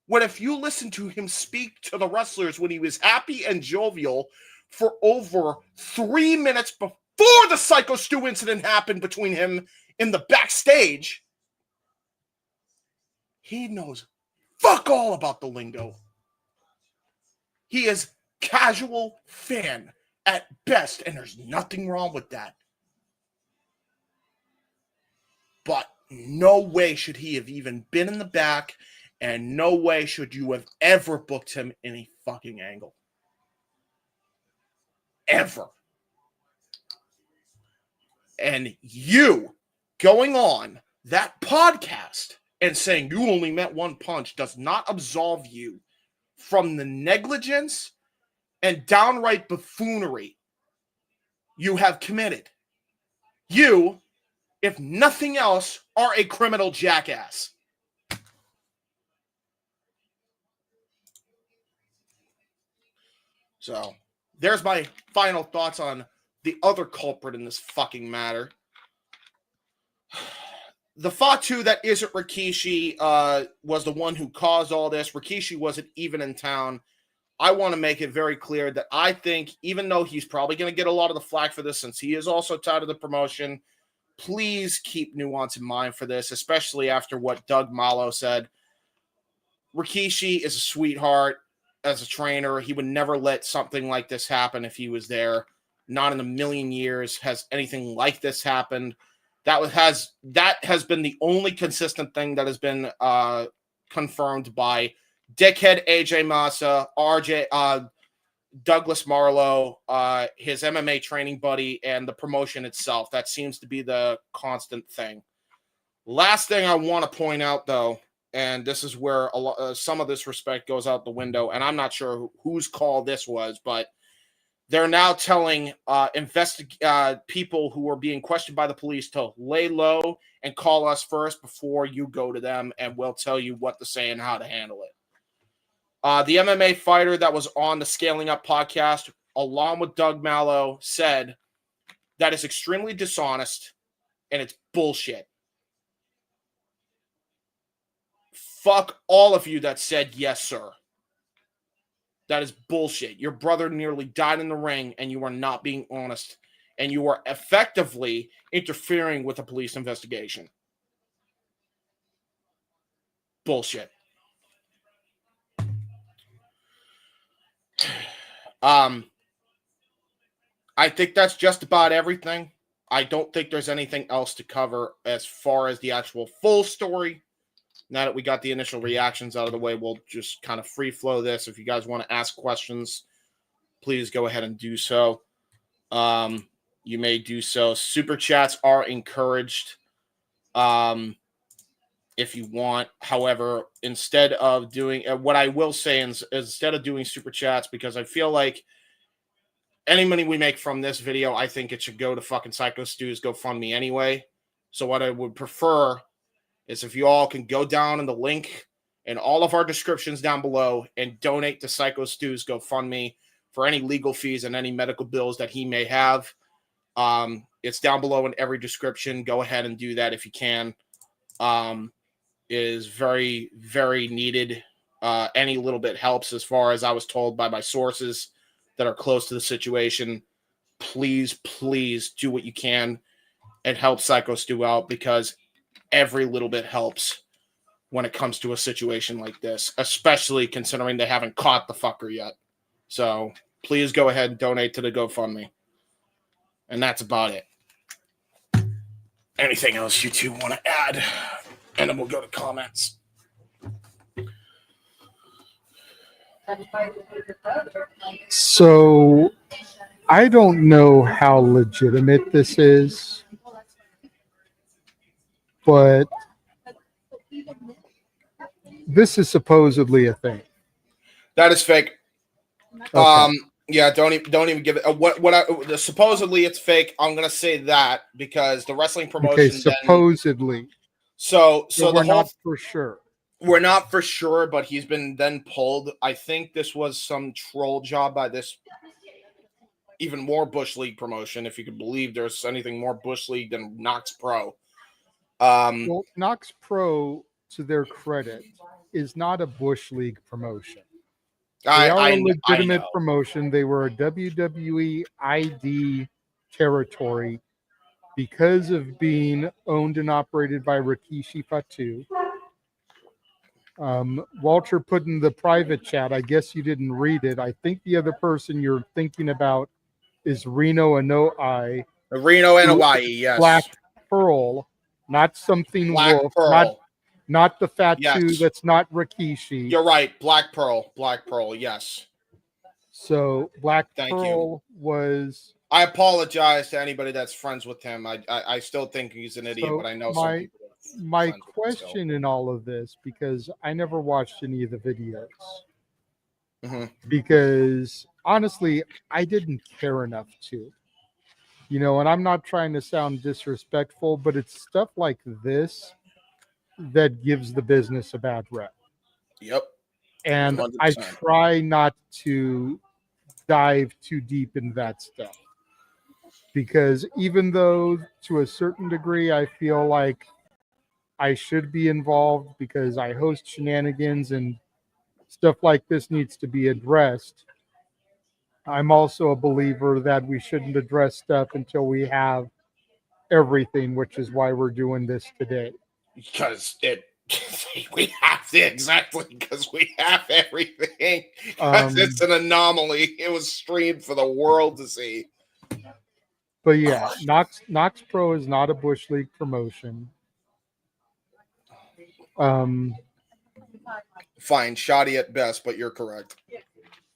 What if you listen to him speak to the wrestlers when he was happy and jovial for over 3 minutes before the Syko Stu incident happened between him in the backstage? He knows fuck all about the lingo. He is casual fan at best, and there's nothing wrong with that. But no way should he have even been in the back, and no way should you have ever booked him in a fucking angle. Ever. And you going on that podcast and saying you only met one punch does not absolve you from the negligence and downright buffoonery you have committed. You, if nothing else, are a criminal jackass. So, there's my final thoughts on the other culprit in this fucking matter. The Fatu that isn't Rikishi was the one who caused all this. Rikishi wasn't even in town. I want to make it very clear that I think, even though he's probably going to get a lot of the flack for this since he is also tied to the promotion, please keep nuance in mind for this, especially after what Doug Malo said. Rikishi is a sweetheart as a trainer. He would never let something like this happen if he was there. Not in a million years has anything like this happened. That has been the only consistent thing that has been confirmed by Dickhead AJ Massa, Douglas Marlowe, his MMA training buddy, and the promotion itself. That seems to be the constant thing. Last thing I want to point out, though, and this is where some of this respect goes out the window, and I'm not sure whose call this was, but they're now telling people who are being questioned by the police to lay low and call us first before you go to them, and we'll tell you what to say and how to handle it. The MMA fighter that was on the Scaling Up podcast, along with Doug Malo, said that is extremely dishonest and it's bullshit. Fuck all of you that said yes, sir. That is bullshit. Your brother nearly died in the ring and you are not being honest. And you are effectively interfering with a police investigation. Bullshit. I think that's just about everything. I don't think there's anything else to cover as far as the actual full story. Now that we got the initial reactions out of the way, we'll just kind of free flow this. If you guys want to ask questions, please go ahead and do so. You may do so. Super chats are encouraged if you want. However, instead of doing what I will say is instead of doing super chats, because I feel like any money we make from this video, I think it should go to fucking Syko Stew's GoFundMe anyway. So what I would prefer is if you all can go down in the link in all of our descriptions down below and donate to Syko Stew's GoFundMe for any legal fees and any medical bills that he may have. It's down below in every description. Go ahead and do that if you can. It is very, very needed. Any little bit helps, as far as I was told by my sources that are close to the situation. Please, please do what you can and help Syko Stew out, because every little bit helps when it comes to a situation like this, especially considering they haven't caught the fucker yet. So please go ahead and donate to the GoFundMe. And that's about it. Anything else you two want to add? And then we'll go to comments. So I don't know how legitimate this is, but this is supposedly a thing. That is fake. Okay. Yeah, don't even give it. Supposedly it's fake. I'm gonna say that because the wrestling promotion. Okay, supposedly. So we're not for sure. We're not for sure, but he's been then pulled. I think this was some troll job by this even more Bush League promotion, if you could believe there's anything more Bush League than Knox Pro. Well, Knox Pro, to their credit, is not a Bush League promotion. They are a legitimate promotion. They were a WWE ID territory because of being owned and operated by Rikishi Fatu. Walter put in the private chat. I guess you didn't read it. I think the other person you're thinking about is Reno Anoi. Reno and Hawaii, yes. Black Pearl, not something Black wolf, Pearl. not the Fatu. Yes. That's not Rikishi. You're right. Black Pearl. Black Pearl, yes. So Black Thank Pearl was. I apologize to anybody that's friends with him. I still think he's an idiot, but I know some people. My question in all of this, because I never watched any of the videos, because honestly, I didn't care enough to, and I'm not trying to sound disrespectful, but it's stuff like this that gives the business a bad rep. Yep. And 100%. I try not to dive too deep in that stuff, because even though to a certain degree I feel like I should be involved because I host Shenanigans and stuff like this needs to be addressed, I'm also a believer that we shouldn't address stuff until we have everything, which is why we're doing this today. Because we have everything. Because it's an anomaly. It was streamed for the world to see. But yeah, Nox Pro is not a Bush League promotion. Fine, shoddy at best, but you're correct.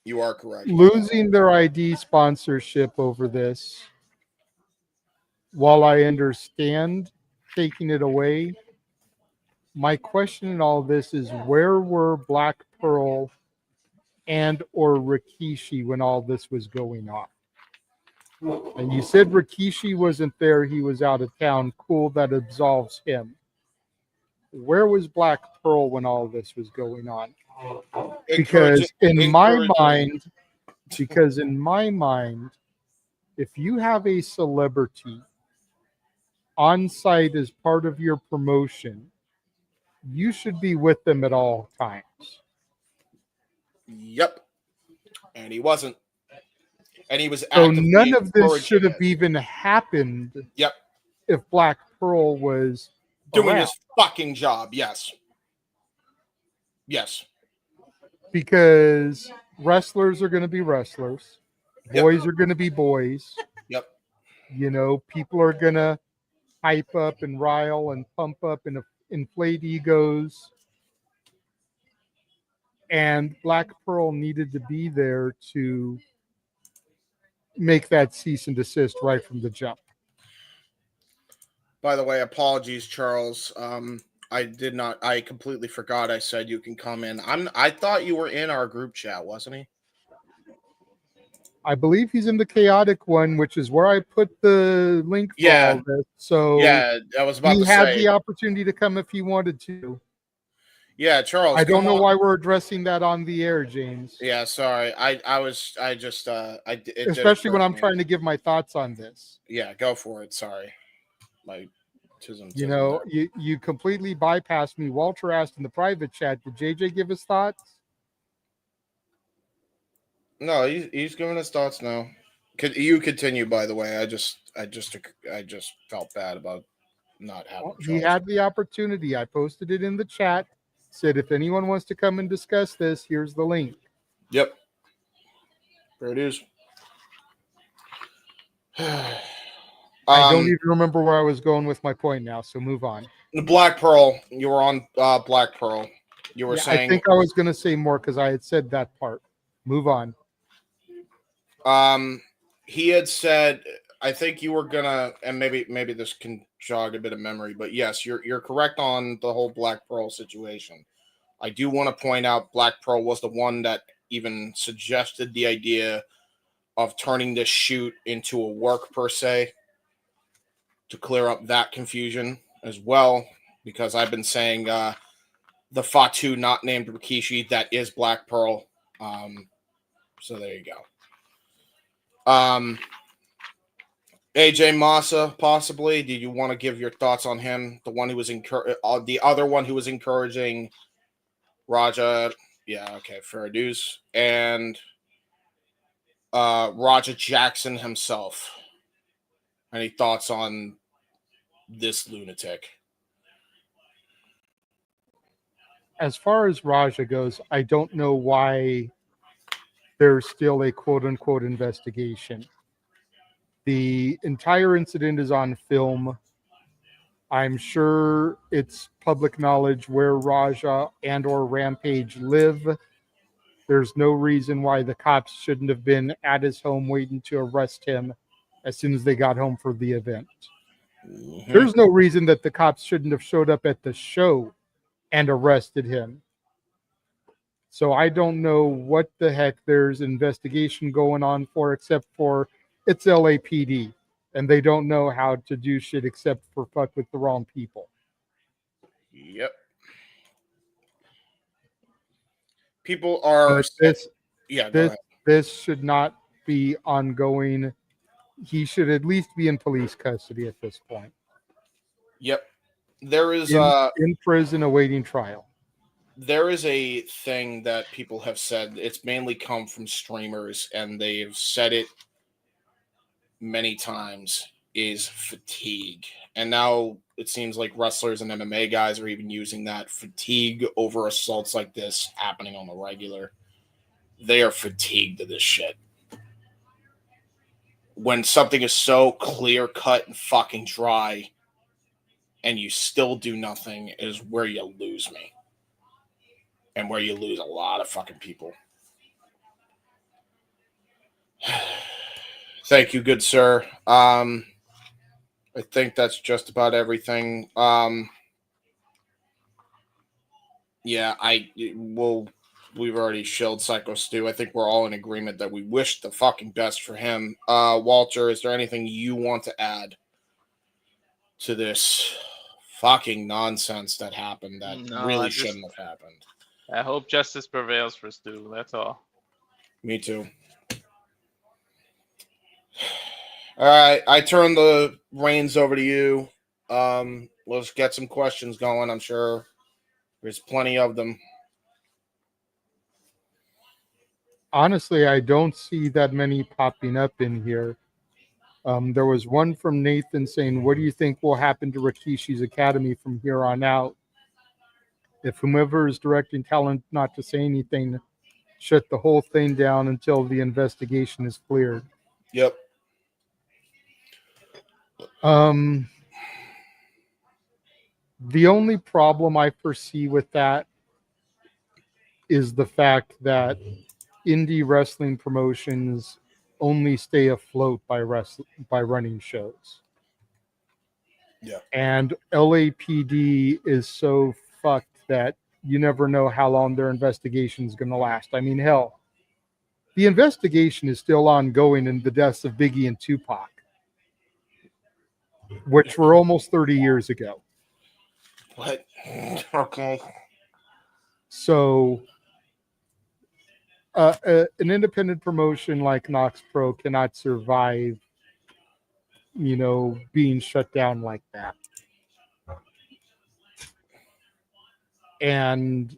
You are correct. Losing their ID sponsorship over this, while I understand taking it away, my question in all this is, where were Black Pearl and or Rikishi when all this was going on? And you said Rikishi wasn't there, he was out of town. Cool, that absolves him. Where was Black Pearl when all this was going on? Because in my mind, if you have a celebrity on site as part of your promotion, you should be with them at all times. Yep. And he wasn't. And he was so none of this should have even happened. Yep. If Black Pearl was doing his fucking job. Yes. Yes. Because wrestlers are going to be wrestlers. Boys are going to be boys. Yep. People are going to hype up and rile and pump up and inflate egos. And Black Pearl needed to be there to make that cease and desist right from the jump. By the way, apologies, Charles. I completely forgot I said you can come in. I thought you were in our group chat, wasn't he? I believe he's in the chaotic one, which is where I put the link for all this. So yeah, I was about to say. He had the opportunity to come if he wanted to. Yeah, Charles. I don't know why we're addressing that on the air, James. Yeah, sorry. Especially when I'm trying to give my thoughts on this. Yeah, go for it. Sorry. You completely bypassed me. Walter asked in the private chat, did JJ give his thoughts? No, he's giving his thoughts now. You continue, by the way. I just felt bad about not having Charles. He had the opportunity. I posted it in the chat. Said if anyone wants to come and discuss this, here's the link. Yep. There it is. I don't even remember where I was going with my point now, so move on. The Black Pearl. You were on Black Pearl. You were saying. I think I was going to say more because I had said that part. Move on. He had said, I think you were gonna, and maybe this can jog a bit of memory, but yes, you're correct on the whole Black Pearl situation. I do want to point out Black Pearl was the one that even suggested the idea of turning this shoot into a work per se, to clear up that confusion as well, because I've been saying the Fatu not named Rikishi, that is Black Pearl. So there you go. AJ Massa, possibly. Did you want to give your thoughts on him? The one who was the other one who was encouraging Raja. Yeah, okay, fair dues. And Raja Jackson himself. Any thoughts on this lunatic? as far as Raja goes, I don't know why there's still a quote unquote investigation. The entire incident is on film. I'm sure it's public knowledge where Raja and or Rampage live. There's no reason why the cops shouldn't have been at his home waiting to arrest him as soon as they got home for the event. Mhm. There's no reason that the cops shouldn't have showed up at the show and arrested him. So I don't know what the heck there's investigation going on for, except for it's LAPD. And they don't know how to do shit except for fuck with the wrong people. Yep. People are This should not be ongoing. He should at least be in police custody at this point. Yep. There is in prison awaiting trial. There is a thing that people have said. It's mainly come from streamers, and they've said it many times, is fatigue. And now it seems like wrestlers and MMA guys are even using that fatigue over assaults like this happening on the regular. They are fatigued of this shit. When something is so clear cut and fucking dry and you still do nothing is where you lose me. And where you lose a lot of fucking people. Thank you, good sir. I think that's just about everything. Yeah, we've already shilled Syko Stu. I think we're all in agreement that we wish the fucking best for him. Walter, is there anything you want to add to this fucking nonsense that happened that really shouldn't have happened? I hope justice prevails for Stu. That's all. Me too. All right, I turn the reins over to you. Let's get some questions going. I'm sure there's plenty of them. Honestly, I don't see that many popping up in here. There was one from Nathan saying, what do you think will happen to Rikishi's Academy from here on out? If whomever is directing talent not to say anything, shut the whole thing down until the investigation is cleared. Yep. The only problem I foresee with that is the fact that indie wrestling promotions only stay afloat by running shows. Yeah. And LAPD is so fucked that you never know how long their investigation is going to last. I mean, hell, the investigation is still ongoing in the deaths of Biggie and Tupac, which were almost 30 years ago. What? Okay. So an independent promotion like Knox Pro cannot survive, being shut down like that. And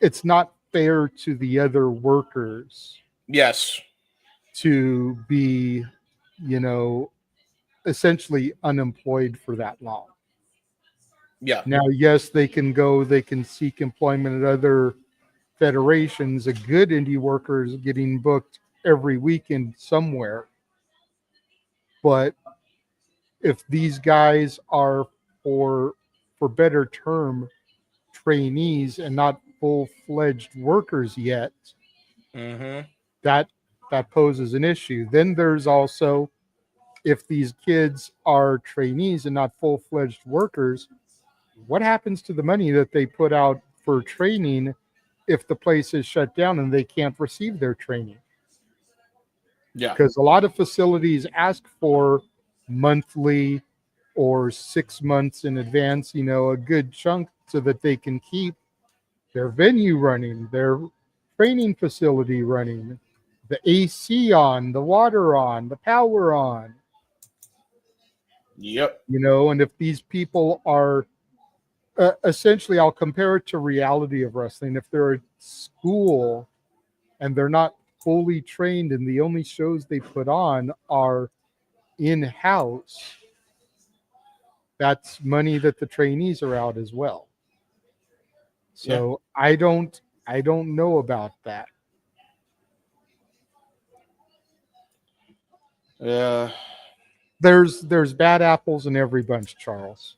it's not fair to the other workers. Yes. To be, essentially unemployed for that long. Yeah. Now, yes, they can seek employment at other federations. A good indie worker is getting booked every weekend somewhere. But if these guys are, for better term, trainees and not full-fledged workers yet, that poses an issue. Then there's also, if these kids are trainees and not full-fledged workers, what happens to the money that they put out for training if the place is shut down and they can't receive their training? Yeah. Because a lot of facilities ask for monthly or 6 months in advance, a good chunk so that they can keep their venue running, their training facility running, the AC on, the water on, the power on. Yep. And if these people are essentially, I'll compare it to reality of wrestling. If they're at school and they're not fully trained and the only shows they put on are in-house, that's money that the trainees are out as well. So I don't know about that. Yeah. There's bad apples in every bunch, Charles.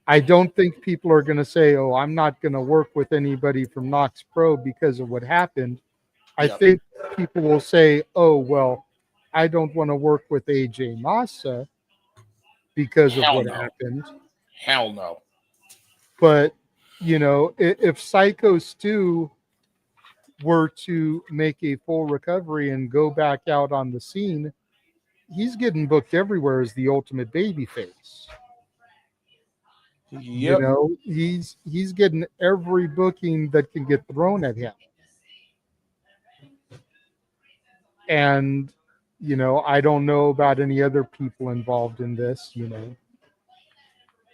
I don't think people are going to say, "Oh, I'm not going to work with anybody from Nox Pro because of what happened." I think people will say, "Oh, well, I don't want to work with AJ Massa because of what happened." Hell no. But if Syko Stu were to make a full recovery and go back out on the scene, he's getting booked everywhere as the ultimate babyface. Yep. He's getting every booking that can get thrown at him. And I don't know about any other people involved in this.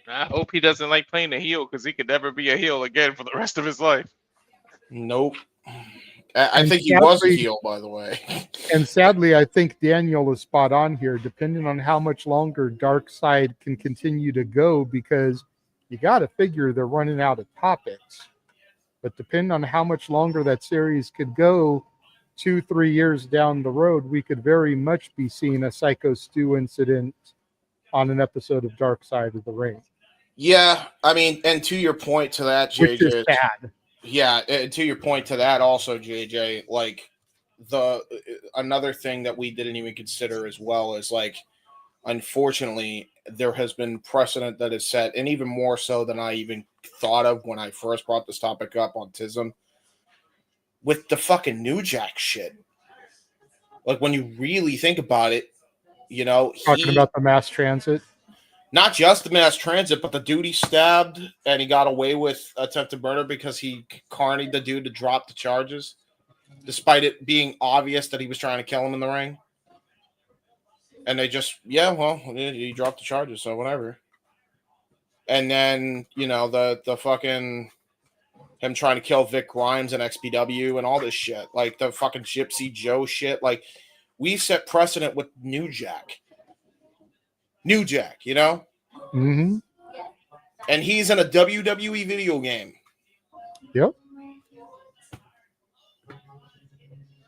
I hope he doesn't like playing the heel because he could never be a heel again for the rest of his life. Nope. I think he was a heel, by the way. And sadly, I think Daniel is spot on here, depending on how much longer Dark Side can continue to go, because you got to figure they're running out of topics. But depending on how much longer that series could go, 2-3 years down the road, we could very much be seeing a Syko Stu incident on an episode of Dark Side of the Ring. Yeah, I mean, and to your point to that, JJ, which is bad. Yeah, and to your point to that also, JJ, like another thing that we didn't even consider as well is, like, unfortunately, there has been precedent that is set, and even more so than I even thought of when I first brought this topic up on TISM, with the fucking New Jack shit. Like, when you really think about it, Talking about the mass transit. Not just the mass transit, but the dude he stabbed and he got away with attempted murder because he carnied the dude to drop the charges, despite it being obvious that he was trying to kill him in the ring. And they just, he dropped the charges, so whatever. And then, the fucking him trying to kill Vic Grimes and XPW and all this shit, like the fucking Gypsy Joe shit. Like, we set precedent with New Jack. Mm-hmm. And he's in a WWE video game. Yep.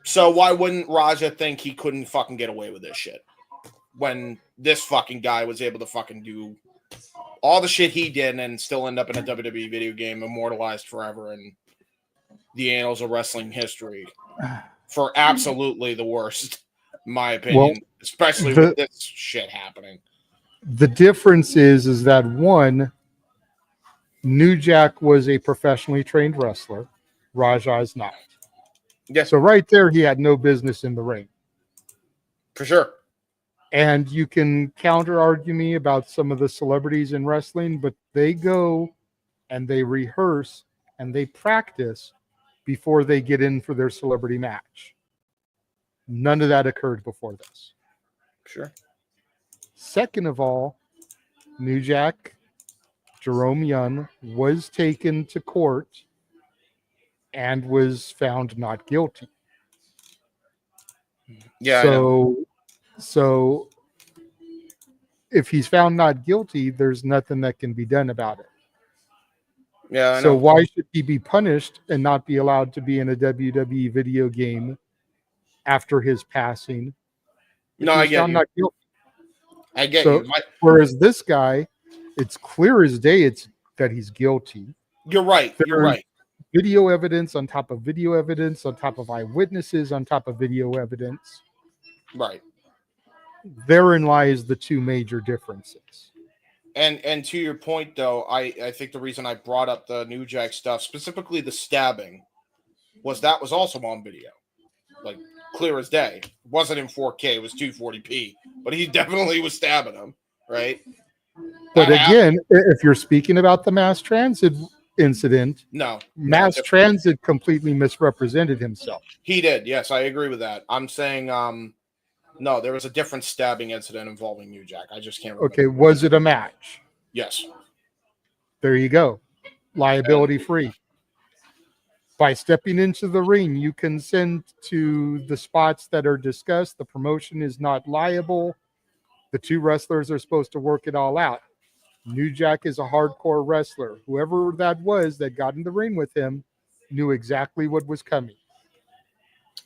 So why wouldn't Raja think he couldn't fucking get away with this shit when this fucking guy was able to fucking do all the shit he did and still end up in a WWE video game immortalized forever in the annals of wrestling history for absolutely the worst, in my opinion, especially with this shit happening. The difference is that, one, New Jack was a professionally trained wrestler. Raja is not. Yeah. So right there, he had no business in the ring. For sure. And you can counter argue me about some of the celebrities in wrestling, but they go and they rehearse and they practice before they get in for their celebrity match. None of that occurred before this. Sure. Second of all, New Jack, Jerome Young, was taken to court and was found not guilty. Yeah. So if he's found not guilty, there's nothing that can be done about it. Yeah. So why should he be punished and not be allowed to be in a WWE video game after his passing? No, I get you. I get you. Whereas this guy, it's clear as day that he's guilty. You're right. You're right. Video evidence on top of video evidence on top of eyewitnesses on top of video evidence. Right. Therein lies the two major differences. And to your point, though, I think the reason I brought up the New Jack stuff, specifically the stabbing, was also on video. Like, clear as day. It wasn't in 4K. It was 240p. But he definitely was stabbing him, right? But again, if you're speaking about the mass transit incident, mass transit completely misrepresented himself. He did. Yes, I agree with that. I'm saying, no, there was a different stabbing incident involving New Jack. I just can't remember. Okay, was it a match? Yes. There you go. Liability free. By stepping into the ring, you consent to the spots that are discussed. The promotion is not liable. The two wrestlers are supposed to work it all out. New Jack is a hardcore wrestler. Whoever that was that got in the ring with him knew exactly what was coming.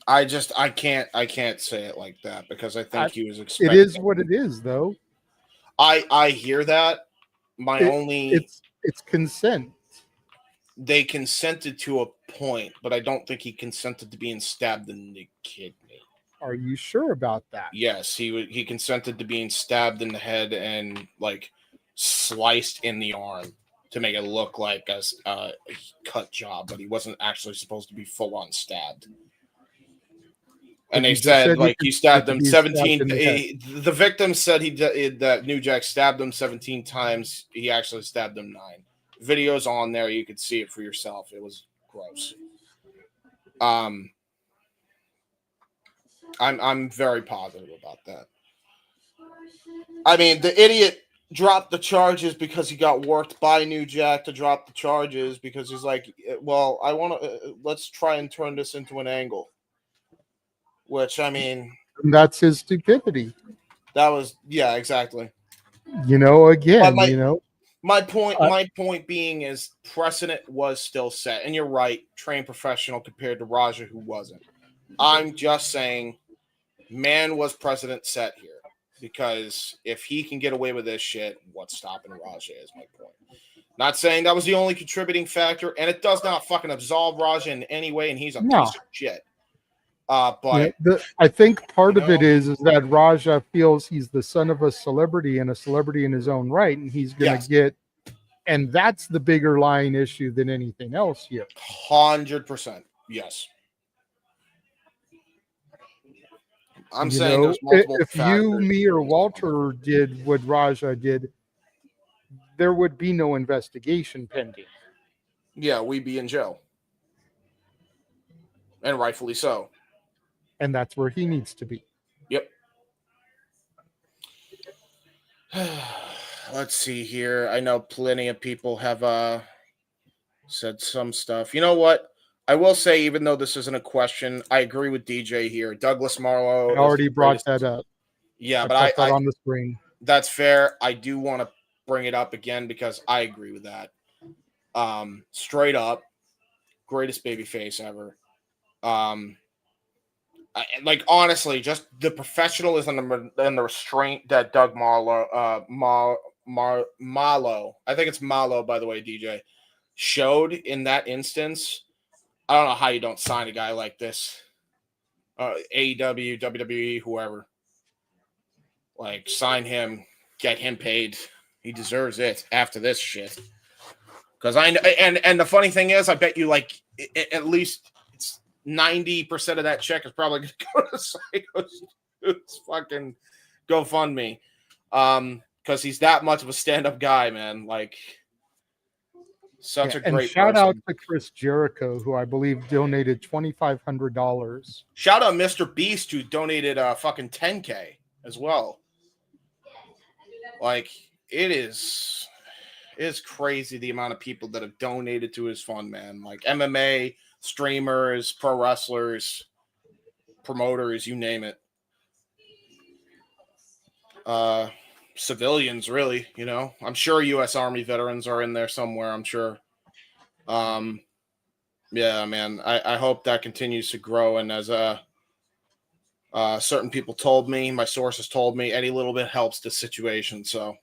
I can't say it like that because I think he was expecting. It is what it is, though. I hear that. It's consent. They consented to a point, but I don't think he consented to being stabbed in the kidney. Are you sure about that? Yes, he consented to being stabbed in the head and like sliced in the arm to make it look like a cut job, but he wasn't actually supposed to be full on stabbed. And they said like he stabbed him 17. The victim said that New Jack stabbed him 17 times. He actually stabbed him 9. Videos on there, you could see it for yourself. It was gross. I'm very positive about that. I mean, the idiot dropped the charges because he got worked by New Jack to drop the charges because he's like, well, I want to let's try and turn this into an angle. Which, I mean, that's his stupidity. That was, yeah, exactly. Again, my point being is precedent was still set, and you're right, trained professional compared to Raja, who wasn't. I'm just saying, man was precedent set here because if he can get away with this shit, what's stopping Raja is my point. Not saying that was the only contributing factor, and it does not fucking absolve Raja in any way, and he's a piece of shit. But I think part of it is that Raja feels he's the son of a celebrity and a celebrity in his own right, and he's going to get, and that's the bigger lying issue than anything else here. 100%, yes. I'm saying there's multiple if factors. you, me, or Walter did what Raja did, there would be no investigation pending. Yeah, we'd be in jail, and rightfully so. And that's where he needs to be. Yep. Let's see here. I know plenty of people have said some stuff. You know what? I will say, even though this isn't a question, I agree with DJ here. Douglas Marlowe. I already brought that up. Yeah, but I on the screen. That's fair. I do want to bring it up again because I agree with that. Straight up, greatest babyface ever. Like, honestly, just the professionalism and the restraint that Doug Marlowe, Marlowe, I think it's Marlowe, by the way, DJ, showed in that instance. I don't know how you don't sign a guy like this. AEW, WWE, whoever. Like, sign him, get him paid. He deserves it after this shit. Because and the funny thing is, I bet you, like, at least 90% of that check is probably going to go to Syko's fucking GoFundMe. Because he's that much of a stand-up guy, man. Like, such a great shout person. out to Chris Jericho, who I believe donated $2,500. Shout out Mr. Beast, who donated fucking $10K as well. Like, it's crazy the amount of people that have donated to his fund, man. Like MMA, streamers, pro wrestlers, promoters, you name it. Civilians, really, I'm sure U.S. Army veterans are in there somewhere, I'm sure. Yeah, man, I hope that continues to grow. And as certain people told me, my sources told me, any little bit helps the situation. So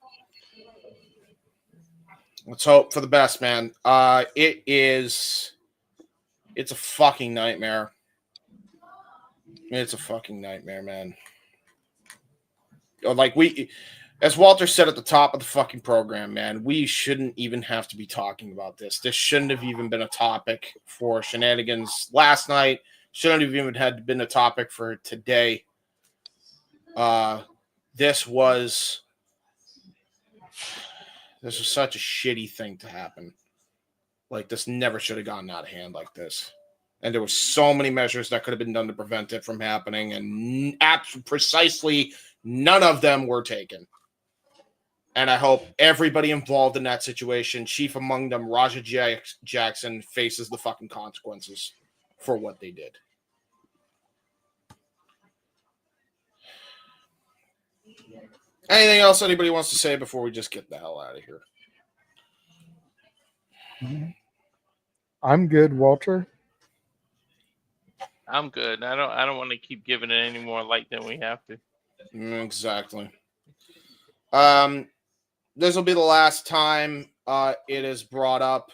let's hope for the best, man. It's a fucking nightmare. It's a fucking nightmare, man. Like, as Walter said at the top of the fucking program, man, we shouldn't even have to be talking about this. This shouldn't have even been a topic for Shenanigans last night. Shouldn't have even been a topic for today. This was such a shitty thing to happen. Like, this never should have gotten out of hand like this. And there were so many measures that could have been done to prevent it from happening, and precisely none of them were taken. And I hope everybody involved in that situation, chief among them, Raja Jackson, faces the fucking consequences for what they did. Anything else anybody wants to say before we just get the hell out of here? I'm good, Walter. I'm good. I don't want to keep giving it any more light than we have to. Exactly. This will be the last time it is brought up.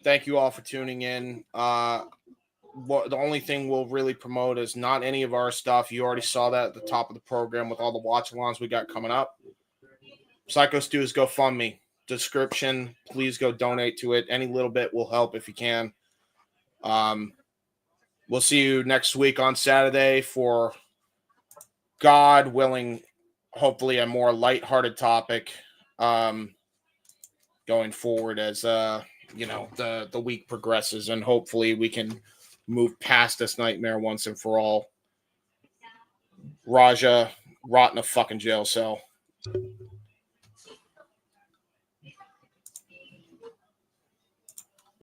Thank you all for tuning in. The only thing we'll really promote is not any of our stuff. You already saw that at the top of the program with all the watch-alongs we got coming up. Syko Stew's GoFundMe description. Please go donate to it. Any little bit will help if you can. We'll see you next week on Saturday for, God willing, hopefully a more lighthearted topic going forward as the week progresses, and hopefully we can move past this nightmare once and for all. Raja, rot in a fucking jail cell.